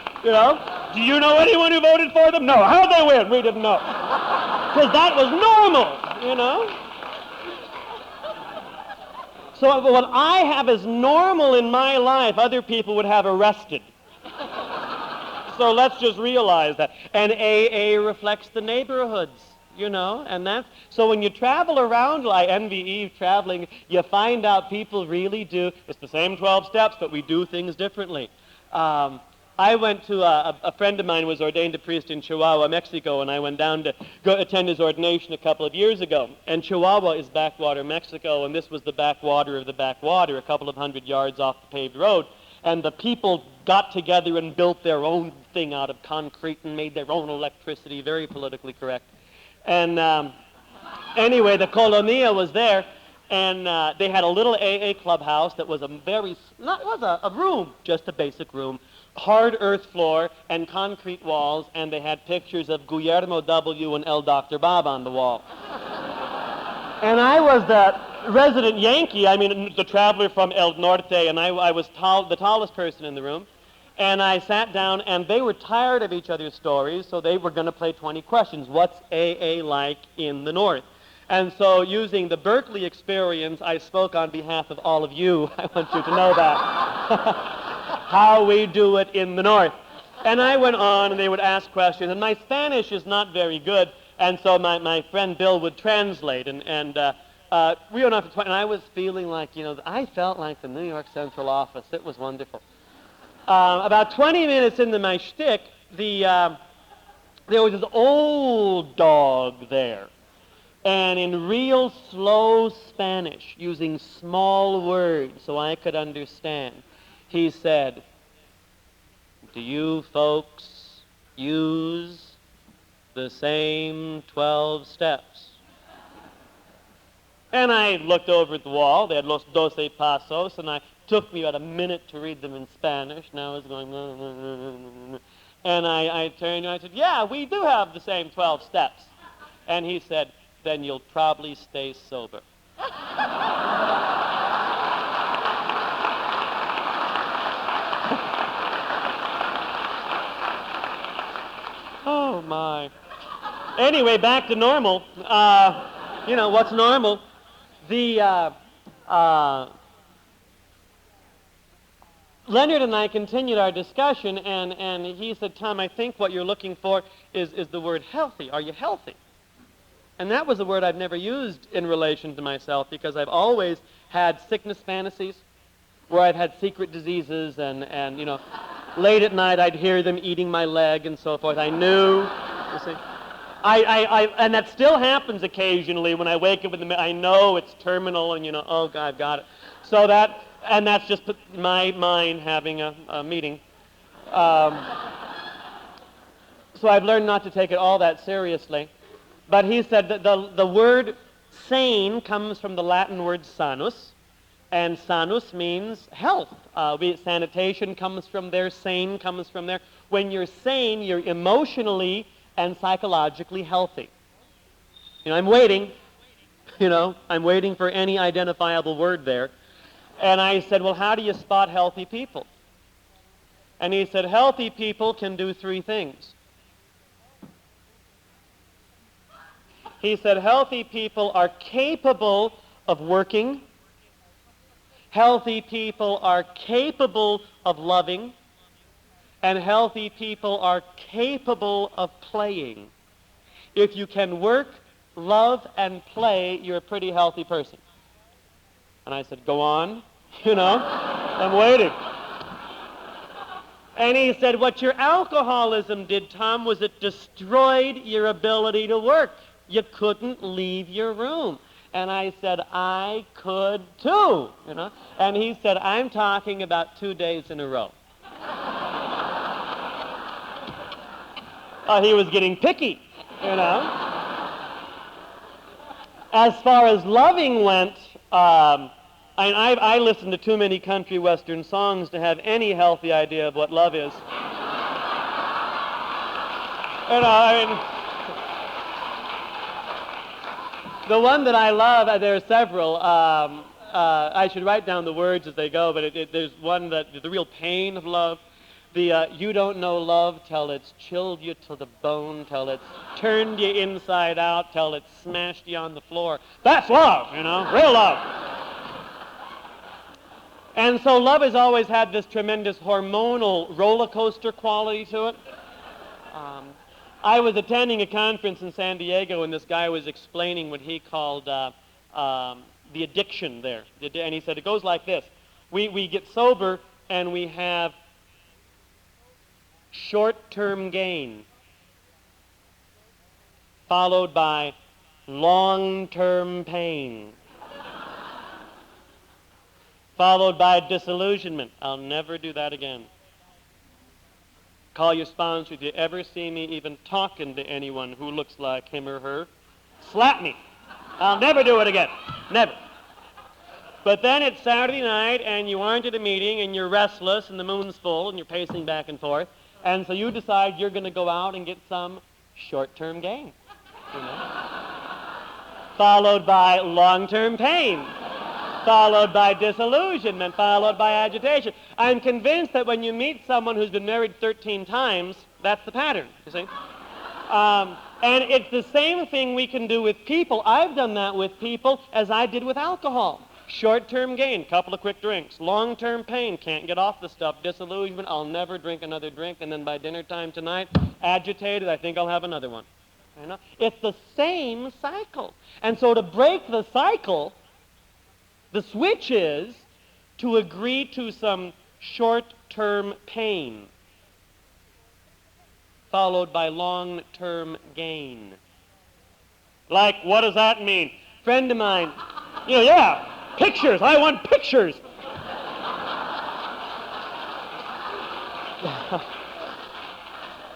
Do you know anyone who voted for them? No. How'd they win? We didn't know. Because that was normal, So what I have as normal in my life, other people would have arrested. So let's just realize that. And AA reflects the neighborhoods, and that's, so when you travel around, like envy Eve traveling, you find out people really do, it's the same 12 steps, but we do things differently. I went to a friend of mine was ordained a priest in Chihuahua, Mexico, and I went down to go attend his ordination a couple of years ago. And Chihuahua is backwater Mexico, and this was the backwater of the backwater, a couple of 100 yards off the paved road. And the people got together and built their own thing out of concrete and made their own electricity, very politically correct. And anyway, the colonia was there, and they had a little AA clubhouse that was a room, just a basic room, hard earth floor and concrete walls, and they had pictures of Guillermo W. and El Dr. Bob on the wall. And I was the resident Yankee, the traveler from El Norte, and I was the tallest person in the room. And I sat down, and they were tired of each other's stories, so they were going to play 20 questions. What's AA like in the North? And so using the Berkeley experience, I spoke on behalf of all of you. I want you to know that. How we do it in the North. And I went on, and they would ask questions. And my Spanish is not very good, and so my friend Bill would translate. And we went off to and I was feeling like, I felt like the New York Central Office. It was wonderful. About 20 minutes into my shtick, there was this old dog there. And in real slow Spanish, using small words so I could understand, he said, do you folks use the same 12 steps? And I looked over at the wall. They had Los Doce Pasos, and it took me about a minute to read them in Spanish. And I was going, and I turned and I said, yeah, we do have the same 12 steps. And he said, then you'll probably stay sober. Oh, my. Anyway, back to normal. What's normal? Leonard and I continued our discussion, and he said, Tom, I think what you're looking for is the word healthy. Are you healthy? And that was a word I've never used in relation to myself, because I've always had sickness fantasies where I'd had secret diseases, and late at night I'd hear them eating my leg and so forth. I knew, you see. And that still happens occasionally when I wake up I know it's terminal, and oh God, I've got it. So that's just my mind having a meeting. So I've learned not to take it all that seriously. But he said that the word sane comes from the Latin word sanus, and sanus means health. Sanitation comes from there, sane comes from there. When you're sane, you're emotionally and psychologically healthy. I'm waiting, I'm waiting for any identifiable word there. And I said, well, how do you spot healthy people? And he said, healthy people can do three things. He said, healthy people are capable of working. Healthy people are capable of loving. And healthy people are capable of playing. If you can work, love, and play, you're a pretty healthy person. And I said, go on, I'm waiting. And he said, what your alcoholism did, Tom, was it destroyed your ability to work. You couldn't leave your room. And I said, I could too, And he said, I'm talking about 2 days in a row. He was getting picky, As far as loving went, I listened to too many country western songs to have any healthy idea of what love is. The one that I love, there are several. I should write down the words as they go, but there's one that the real pain of love. You don't know love till it's chilled you to the bone, till it's turned you inside out, till it's smashed you on the floor. That's love, real love. And so love has always had this tremendous hormonal roller coaster quality to it. I was attending a conference in San Diego, and this guy was explaining what he called the addiction there. And he said, it goes like this. We get sober, and we have short-term gain, followed by long-term pain, followed by disillusionment. I'll never do that again. Call your sponsor. If you ever see me even talking to anyone who looks like him or her, slap me. I'll never do it again. Never. But then it's Saturday night, and you aren't at a meeting, and you're restless, and the moon's full, and you're pacing back and forth. And so you decide you're going to go out and get some short-term gain, followed by long-term pain, followed by disillusionment, followed by agitation. I'm convinced that when you meet someone who's been married 13 times, that's the pattern, you see. And it's the same thing we can do with people. I've done that with people as I did with alcohol. Short-term gain, couple of quick drinks. Long-term pain, can't get off the stuff. Disillusionment, I'll never drink another drink. And then by dinner time tonight, agitated, I think I'll have another one. It's the same cycle. And so to break the cycle, the switch is to agree to some short-term pain, followed by long-term gain. Like, what does that mean? Friend of mine, pictures, I want pictures.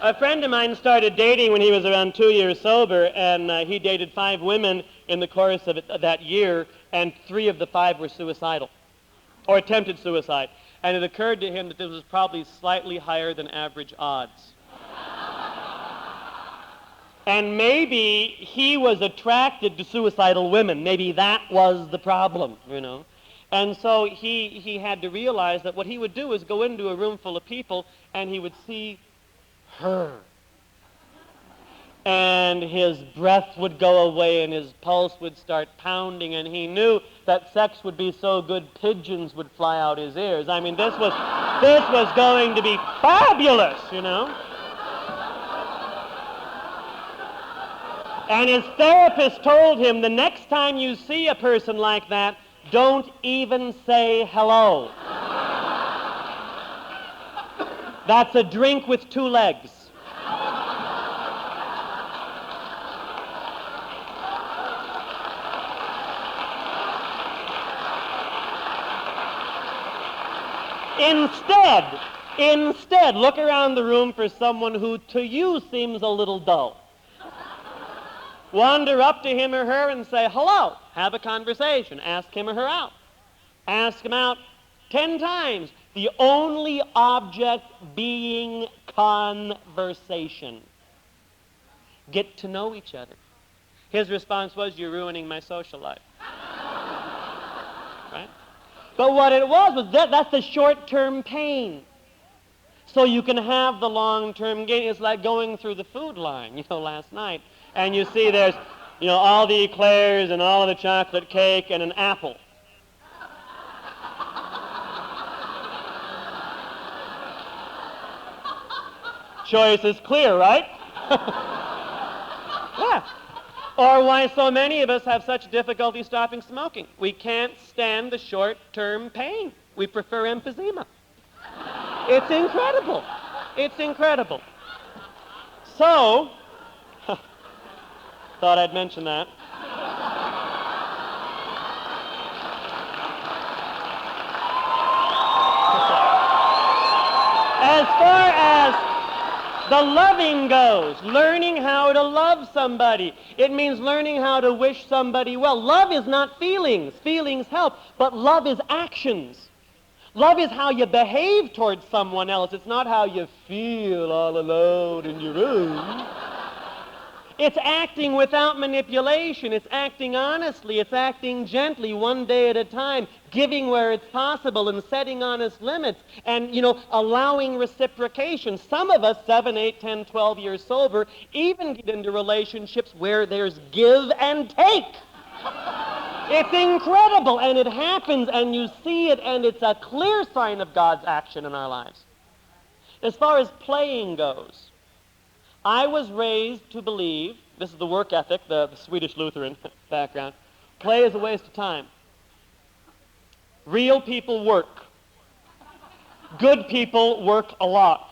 A friend of mine started dating when he was around 2 years sober, and he dated 5 women in the course of that year, and 3 of the 5 were suicidal, or attempted suicide. And it occurred to him that this was probably slightly higher than average odds. And maybe he was attracted to suicidal women. Maybe that was the problem, you know. And so he had to realize that what he would do is go into a room full of people, and he would see her. And his breath would go away, and his pulse would start pounding, and he knew that sex would be so good pigeons would fly out his ears. I mean, this was going to be fabulous, you know. And his therapist told him, the next time you see a person like that, don't even say hello. That's a drink with 2 legs. Instead, look around the room for someone who to you seems a little dull. Wander up to him or her and say, hello, have a conversation, ask him or her out. Ask him out 10 times, the only object being conversation. Get to know each other. His response was, you're ruining my social life. Right? But what it was that's the short-term pain. So you can have the long-term gain. It's like going through the food line, you know, last night. And you see there's, you know, all the eclairs and all of the chocolate cake and an apple. Choice is clear, right? Yeah. Or why so many of us have such difficulty stopping smoking. We can't stand the short-term pain. We prefer emphysema. It's incredible. It's incredible. So, thought I'd mention that. As far as the loving goes, learning how to love somebody, it means learning how to wish somebody well. Love is not feelings. Feelings help, but love is actions. Love is how you behave towards someone else. It's not how you feel all alone in your room. It's acting without manipulation. It's acting honestly. It's acting gently, one day at a time, giving where it's possible and setting honest limits and, you know, allowing reciprocation. Some of us, 7, 8, 10, 12 years sober, even get into relationships where there's give and take. It's incredible, and it happens, and you see it, and it's a clear sign of God's action in our lives. As far as playing goes, I was raised to believe, this is the work ethic, the Swedish Lutheran background, play is a waste of time. Real people work. Good people work a lot.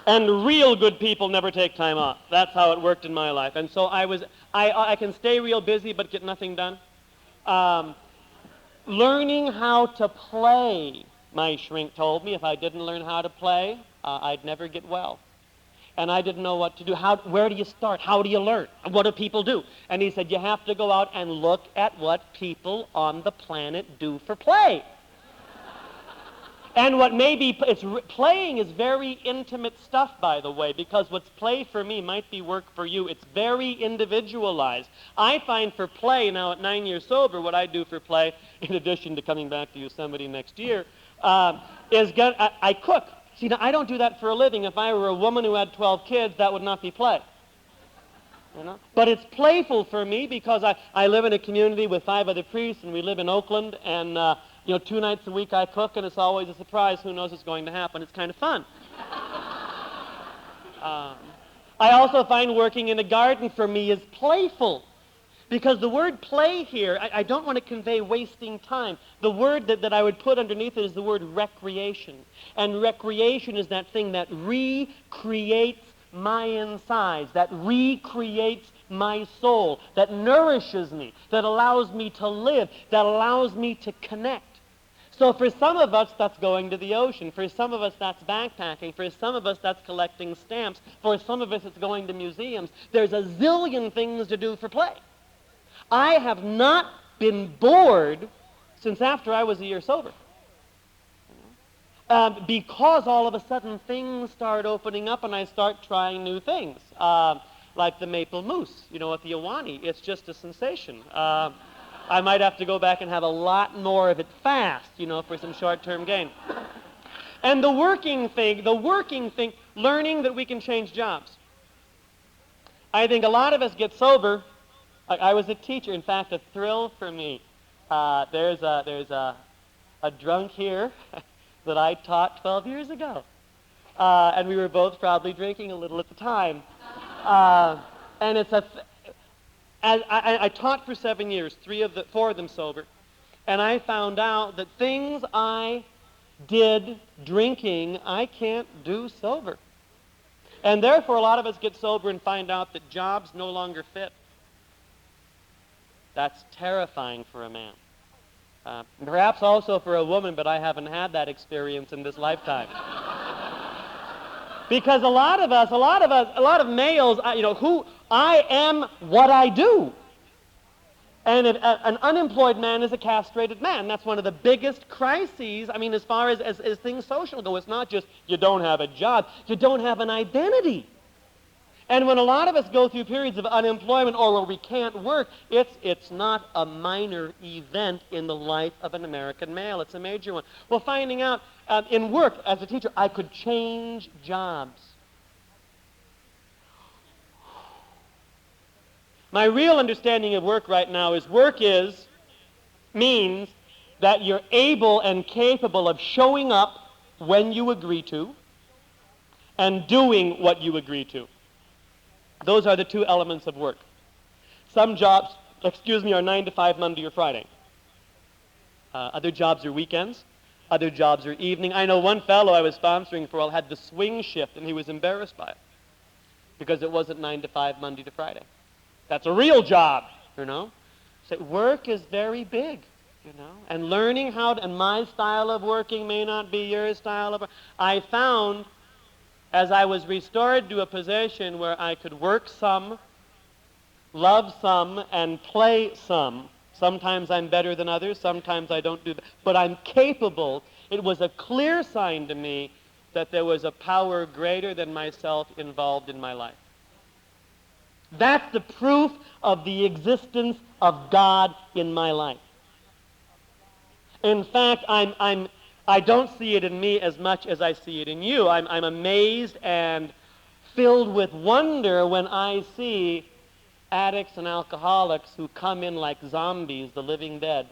And real good people never take time off. That's how it worked in my life. And so I can stay real busy but get nothing done. Learning how to play, my shrink told me, if I didn't learn how to play, I'd never get well. And I didn't know what to do. Where do you start? How do you learn? What do people do? And he said, you have to go out and look at what people on the planet do for play. And what playing is very intimate stuff, by the way, because what's play for me might be work for you. It's very individualized. I find for play, now at 9 years sober, what I do for play, in addition to coming back to Yosemite next year, I cook. See, now, I don't do that for a living. If I were a woman who had 12 kids, that would not be play. You know? But it's playful for me because I live in a community with 5 other priests, and we live in Oakland, and 2 nights a week I cook, and it's always a surprise. Who knows what's going to happen? It's kind of fun. I also find working in a garden for me is playful. Because the word play here, I don't want to convey wasting time. The word that I would put underneath it is the word recreation. And recreation is that thing that recreates my insides, that recreates my soul, that nourishes me, that allows me to live, that allows me to connect. So for some of us, that's going to the ocean. For some of us, that's backpacking. For some of us, that's collecting stamps. For some of us, it's going to museums. There's a zillion things to do for play. I have not been bored since after I was a year sober. Because all of a sudden things start opening up and I start trying new things. Like the maple mousse, at the Iwani. It's just a sensation. I might have to go back and have a lot more of it fast, for some short-term gain. And the working thing, learning that we can change jobs. I think a lot of us get sober. I was a teacher. In fact, a thrill for me. There's a drunk here that I taught 12 years ago. And we were both probably drinking a little at the time. And it's I taught for 7 years, 4 of them sober. And I found out that things I did drinking, I can't do sober. And therefore, a lot of us get sober and find out that jobs no longer fit. That's terrifying for a man. Perhaps also for a woman, but I haven't had that experience in this lifetime. Because a lot of males, who I am what I do. And an unemployed man is a castrated man. That's one of the biggest crises. As far as things social go, it's not just you don't have a job, you don't have an identity. And when a lot of us go through periods of unemployment or where we can't work, it's not a minor event in the life of an American male. It's a major one. Well, finding out in work as a teacher, I could change jobs. My real understanding of work right now is means that you're able and capable of showing up when you agree to and doing what you agree to. Those are the two elements of work. Some jobs, are 9 to 5, Monday or Friday. Other jobs are weekends. Other jobs are evening. I know one fellow I was sponsoring for a while had the swing shift, and he was embarrassed by it because it wasn't 9 to 5, Monday to Friday. That's a real job, So work is very big, And learning and my style of working may not be your style of work. I found as I was restored to a position where I could work some, love some, and play some. Sometimes I'm better than others, sometimes I don't do that. But I'm capable. It was a clear sign to me that there was a power greater than myself involved in my life. That's the proof of the existence of God in my life. In fact, I don't see it in me as much as I see it in you. I'm amazed and filled with wonder when I see addicts and alcoholics who come in like zombies, the living dead,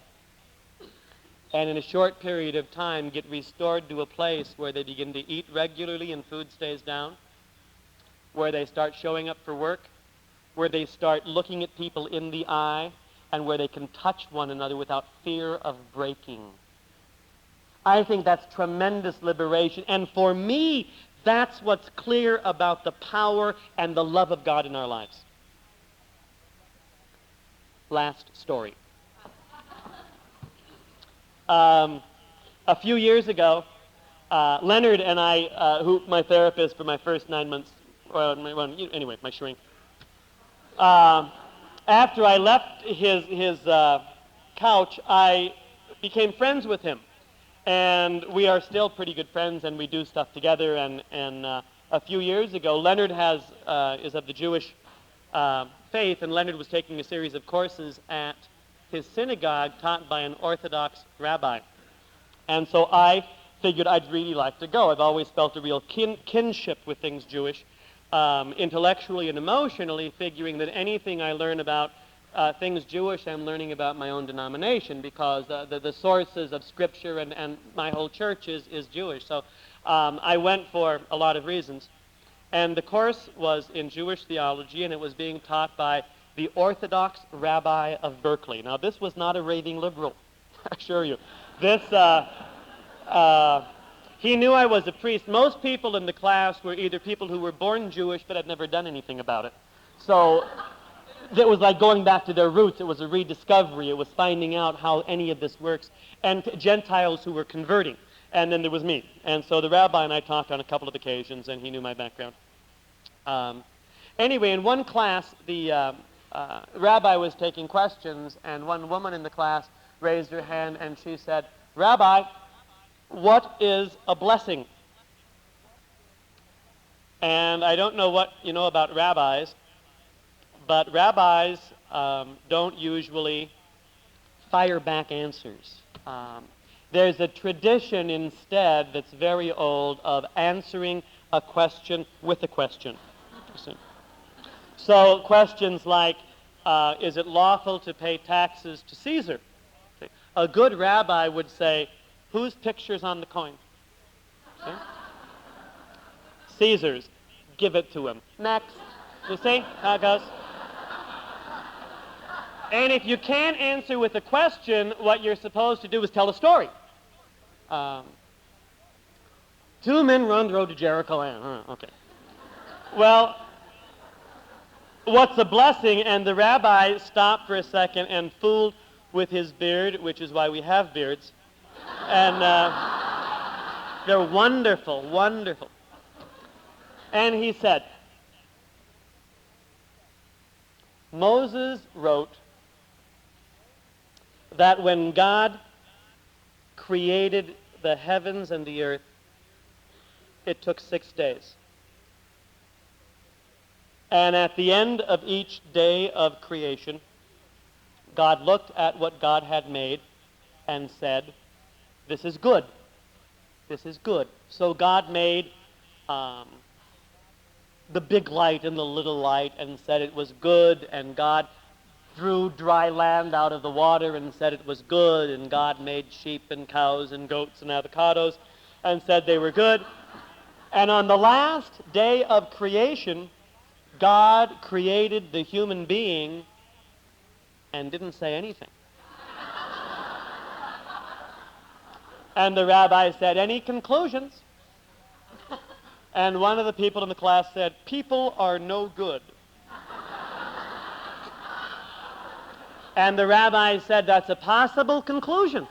and in a short period of time get restored to a place where they begin to eat regularly and food stays down, where they start showing up for work, where they start looking at people in the eye, and where they can touch one another without fear of breaking. I think that's tremendous liberation. And for me, that's what's clear about the power and the love of God in our lives. Last story. A few years ago, Leonard and I, who my therapist for my first 9 months, my shrink, after I left his couch, I became friends with him. And we are still pretty good friends, and we do stuff together. And a few years ago, Leonard is of the Jewish faith, and Leonard was taking a series of courses at his synagogue taught by an Orthodox rabbi. And so I figured I'd really like to go. I've always felt a real kinship with things Jewish, intellectually and emotionally, figuring that anything I learn about things Jewish, I'm learning about my own denomination, because the sources of Scripture and my whole church is Jewish. So I went for a lot of reasons. And the course was in Jewish theology, and it was being taught by the Orthodox rabbi of Berkeley. Now, this was not a raving liberal, I assure you. This, he knew I was a priest. Most people in the class were either people who were born Jewish but had never done anything about it. So that was like going back to their roots. It was a rediscovery. It was finding out how any of this works. And Gentiles who were converting. And then there was me. And so the rabbi and I talked on a couple of occasions, and he knew my background. Anyway, in one class, the rabbi was taking questions, and one woman in the class raised her hand, and she said, "Rabbi, what is a blessing?" And I don't know what you know about rabbis, but rabbis don't usually fire back answers. There's a tradition instead that's very old of answering a question with a question. So questions like, is it lawful to pay taxes to Caesar? A good rabbi would say, whose picture's on the coin? See? Caesar's. Give it to him. Next. You see how it goes? And if you can't answer with a question, what you're supposed to do is tell a story. Two men run the road to Jericho. Okay. Well, what's a blessing? And the rabbi stopped for a second and fooled with his beard, which is why we have beards. And they're wonderful, wonderful. And he said, Moses wrote that when God created the heavens and the earth, it took 6 days. And at the end of each day of creation, God looked at what God had made and said, this is good. This is good. So God made the big light and the little light and said it was good, and God drew dry land out of the water and said it was good, and God made sheep and cows and goats and avocados and said they were good. And on the last day of creation, God created the human being and didn't say anything. And the rabbi said, any conclusions? And one of the people in the class said, people are no good. And the rabbi said, that's a possible conclusion.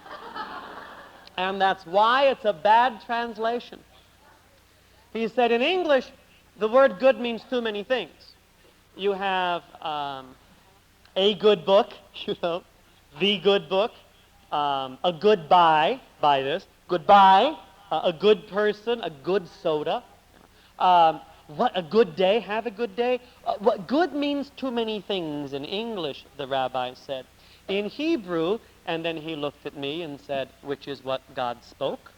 And that's why it's a bad translation. He said, in English, the word good means too many things. You have a good book, the good book, a goodbye, buy this, goodbye, a good person, a good soda. What a good day, have a good day. What good means too many things in English, the rabbi said. In Hebrew, and then he looked at me and said, which is what God spoke.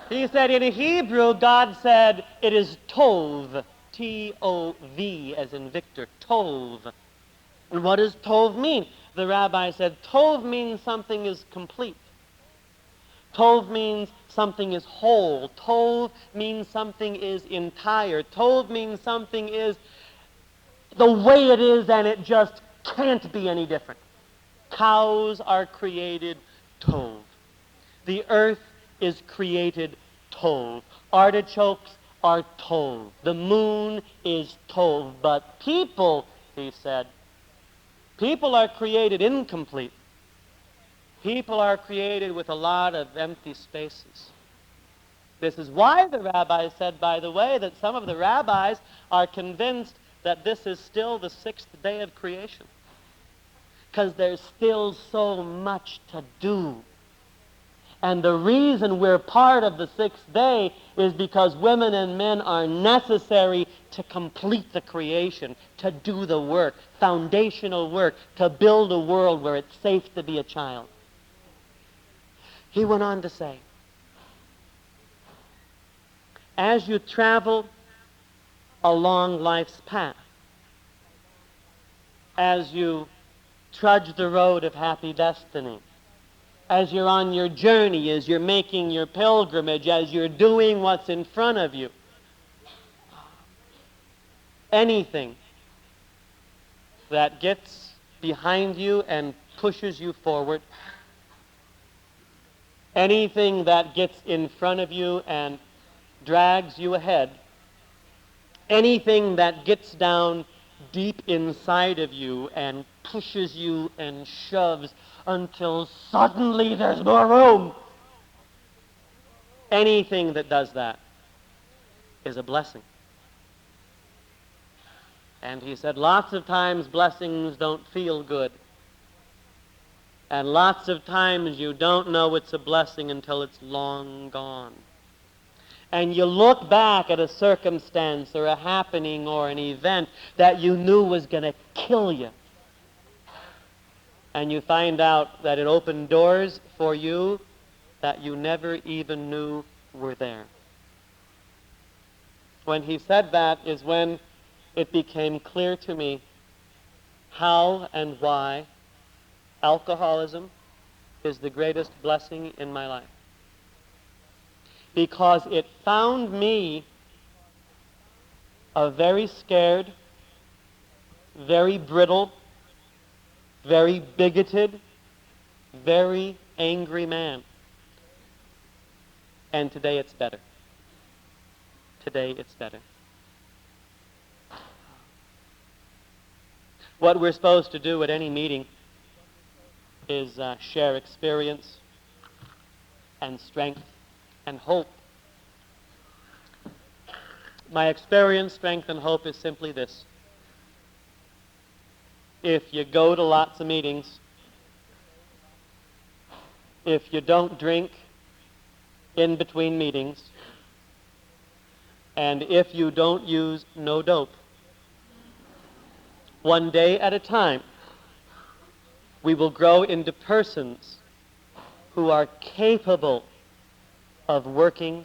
He said, in Hebrew, God said, it is tov, T-O-V, as in Victor, tov. And what does tov mean? The rabbi said, tov means something is complete. Tov means something is whole. Tov means something is entire. Tov means something is the way it is and it just can't be any different. Cows are created tov. The earth is created tov. Artichokes are tov. The moon is tov. But people, he said, people are created incomplete. People are created with a lot of empty spaces. This is why the rabbi said, by the way, that some of the rabbis are convinced that this is still the 6th day of creation. Because there's still so much to do. And the reason we're part of the 6th day is because women and men are necessary to complete the creation, to do the work, foundational work, to build a world where it's safe to be a child. He went on to say, as you travel along life's path, as you trudge the road of happy destiny, as you're on your journey, as you're making your pilgrimage, as you're doing what's in front of you, anything that gets behind you and pushes you forward, Anything that gets in front of you and drags you ahead, anything that gets down deep inside of you and pushes you and shoves until suddenly there's more room, anything that does that is a blessing. And he said, lots of times blessings don't feel good. And lots of times you don't know it's a blessing until it's long gone. And you look back at a circumstance or a happening or an event that you knew was going to kill you. And you find out that it opened doors for you that you never even knew were there. When he said that is when it became clear to me how and why alcoholism is the greatest blessing in my life. Because it found me a very scared, very brittle, very bigoted, very angry man. And today it's better. Today it's better. What we're supposed to do at any meeting is share experience and strength and hope. My experience, strength, and hope is simply this. If you go to lots of meetings, if you don't drink in between meetings, and if you don't use no dope, one day at a time, we will grow into persons who are capable of working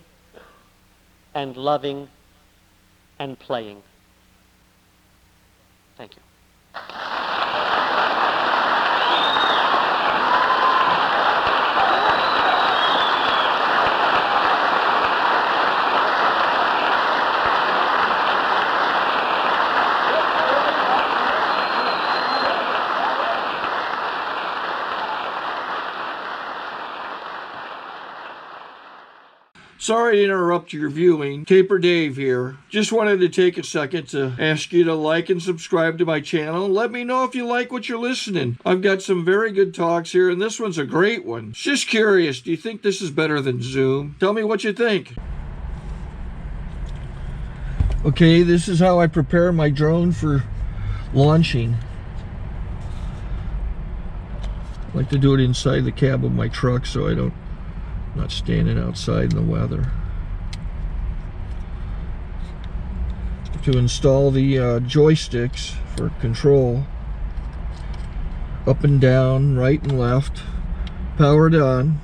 and loving and playing. Thank you. Sorry to interrupt your viewing. Taper Dave here. Just wanted to take a second to ask you to like and subscribe to my channel. Let me know if you like what you're listening. I've got some very good talks here, and this one's a great one. Just curious, do you think this is better than Zoom? Tell me what you think. Okay, this is how I prepare my drone for launching. I like to do it inside the cab of my truck so I'm not standing outside in the weather. To install the joysticks for control, up and down, right and left, powered on.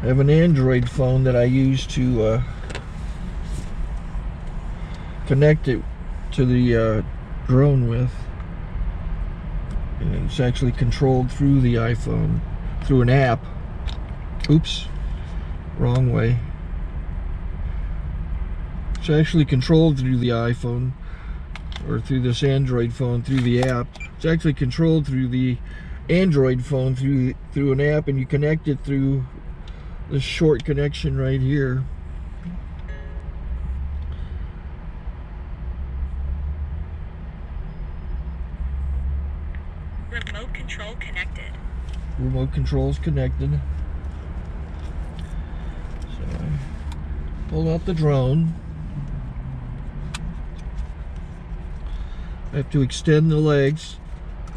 I have an Android phone that I use to connect it to the drone with. And it's actually controlled through the iPhone, through an app. Oops, wrong way. It's actually controlled through the iPhone, or through this Android phone, through the app. It's actually controlled through the Android phone, through an app, and you connect it through this short connection right here. Remote control connected. Remote control's connected. So I pull out the drone. I have to extend the legs.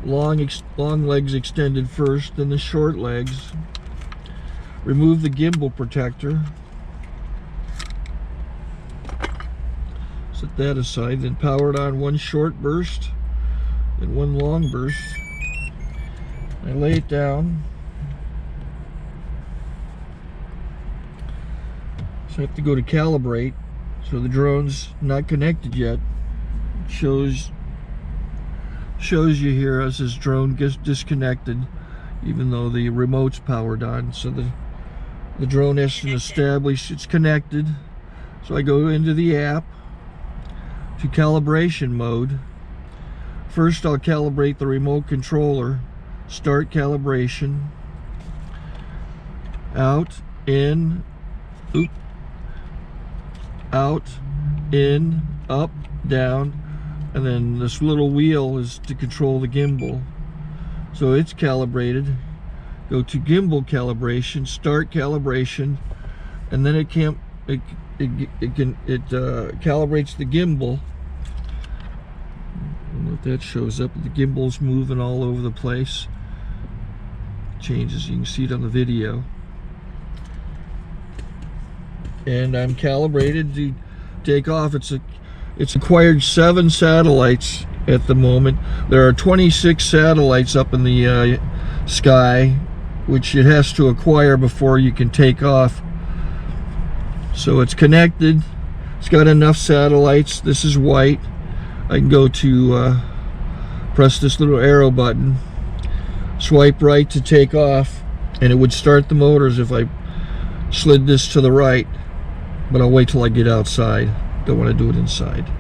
Long legs extended first, then the short legs. Remove the gimbal protector. Set that aside, then power it on one short burst, then one long burst. I lay it down. So I have to go to calibrate. So the drone's not connected yet. It shows you here as this drone gets disconnected, even though the remote's powered on. So the drone has to establish it's connected. So I go into the app to calibration mode. First I'll calibrate the remote controller start calibration, out, in, oop, out, in, up, down, and then this little wheel is to control the gimbal. So it's calibrated. Go to gimbal calibration, start calibration, and then it calibrates the gimbal. I don't know if that shows up. The gimbal's moving all over the place. Changes, you can see it on the video. And I'm calibrated to take off. It's acquired 7 satellites at the moment. There are 26 satellites up in the sky, which it has to acquire before you can take off. So it's connected. It's got enough satellites. This is white. I can go to press this little arrow button, swipe right to take off, and it would start the motors if I slid this to the right. But I'll wait till I get outside. Don't want to do it inside.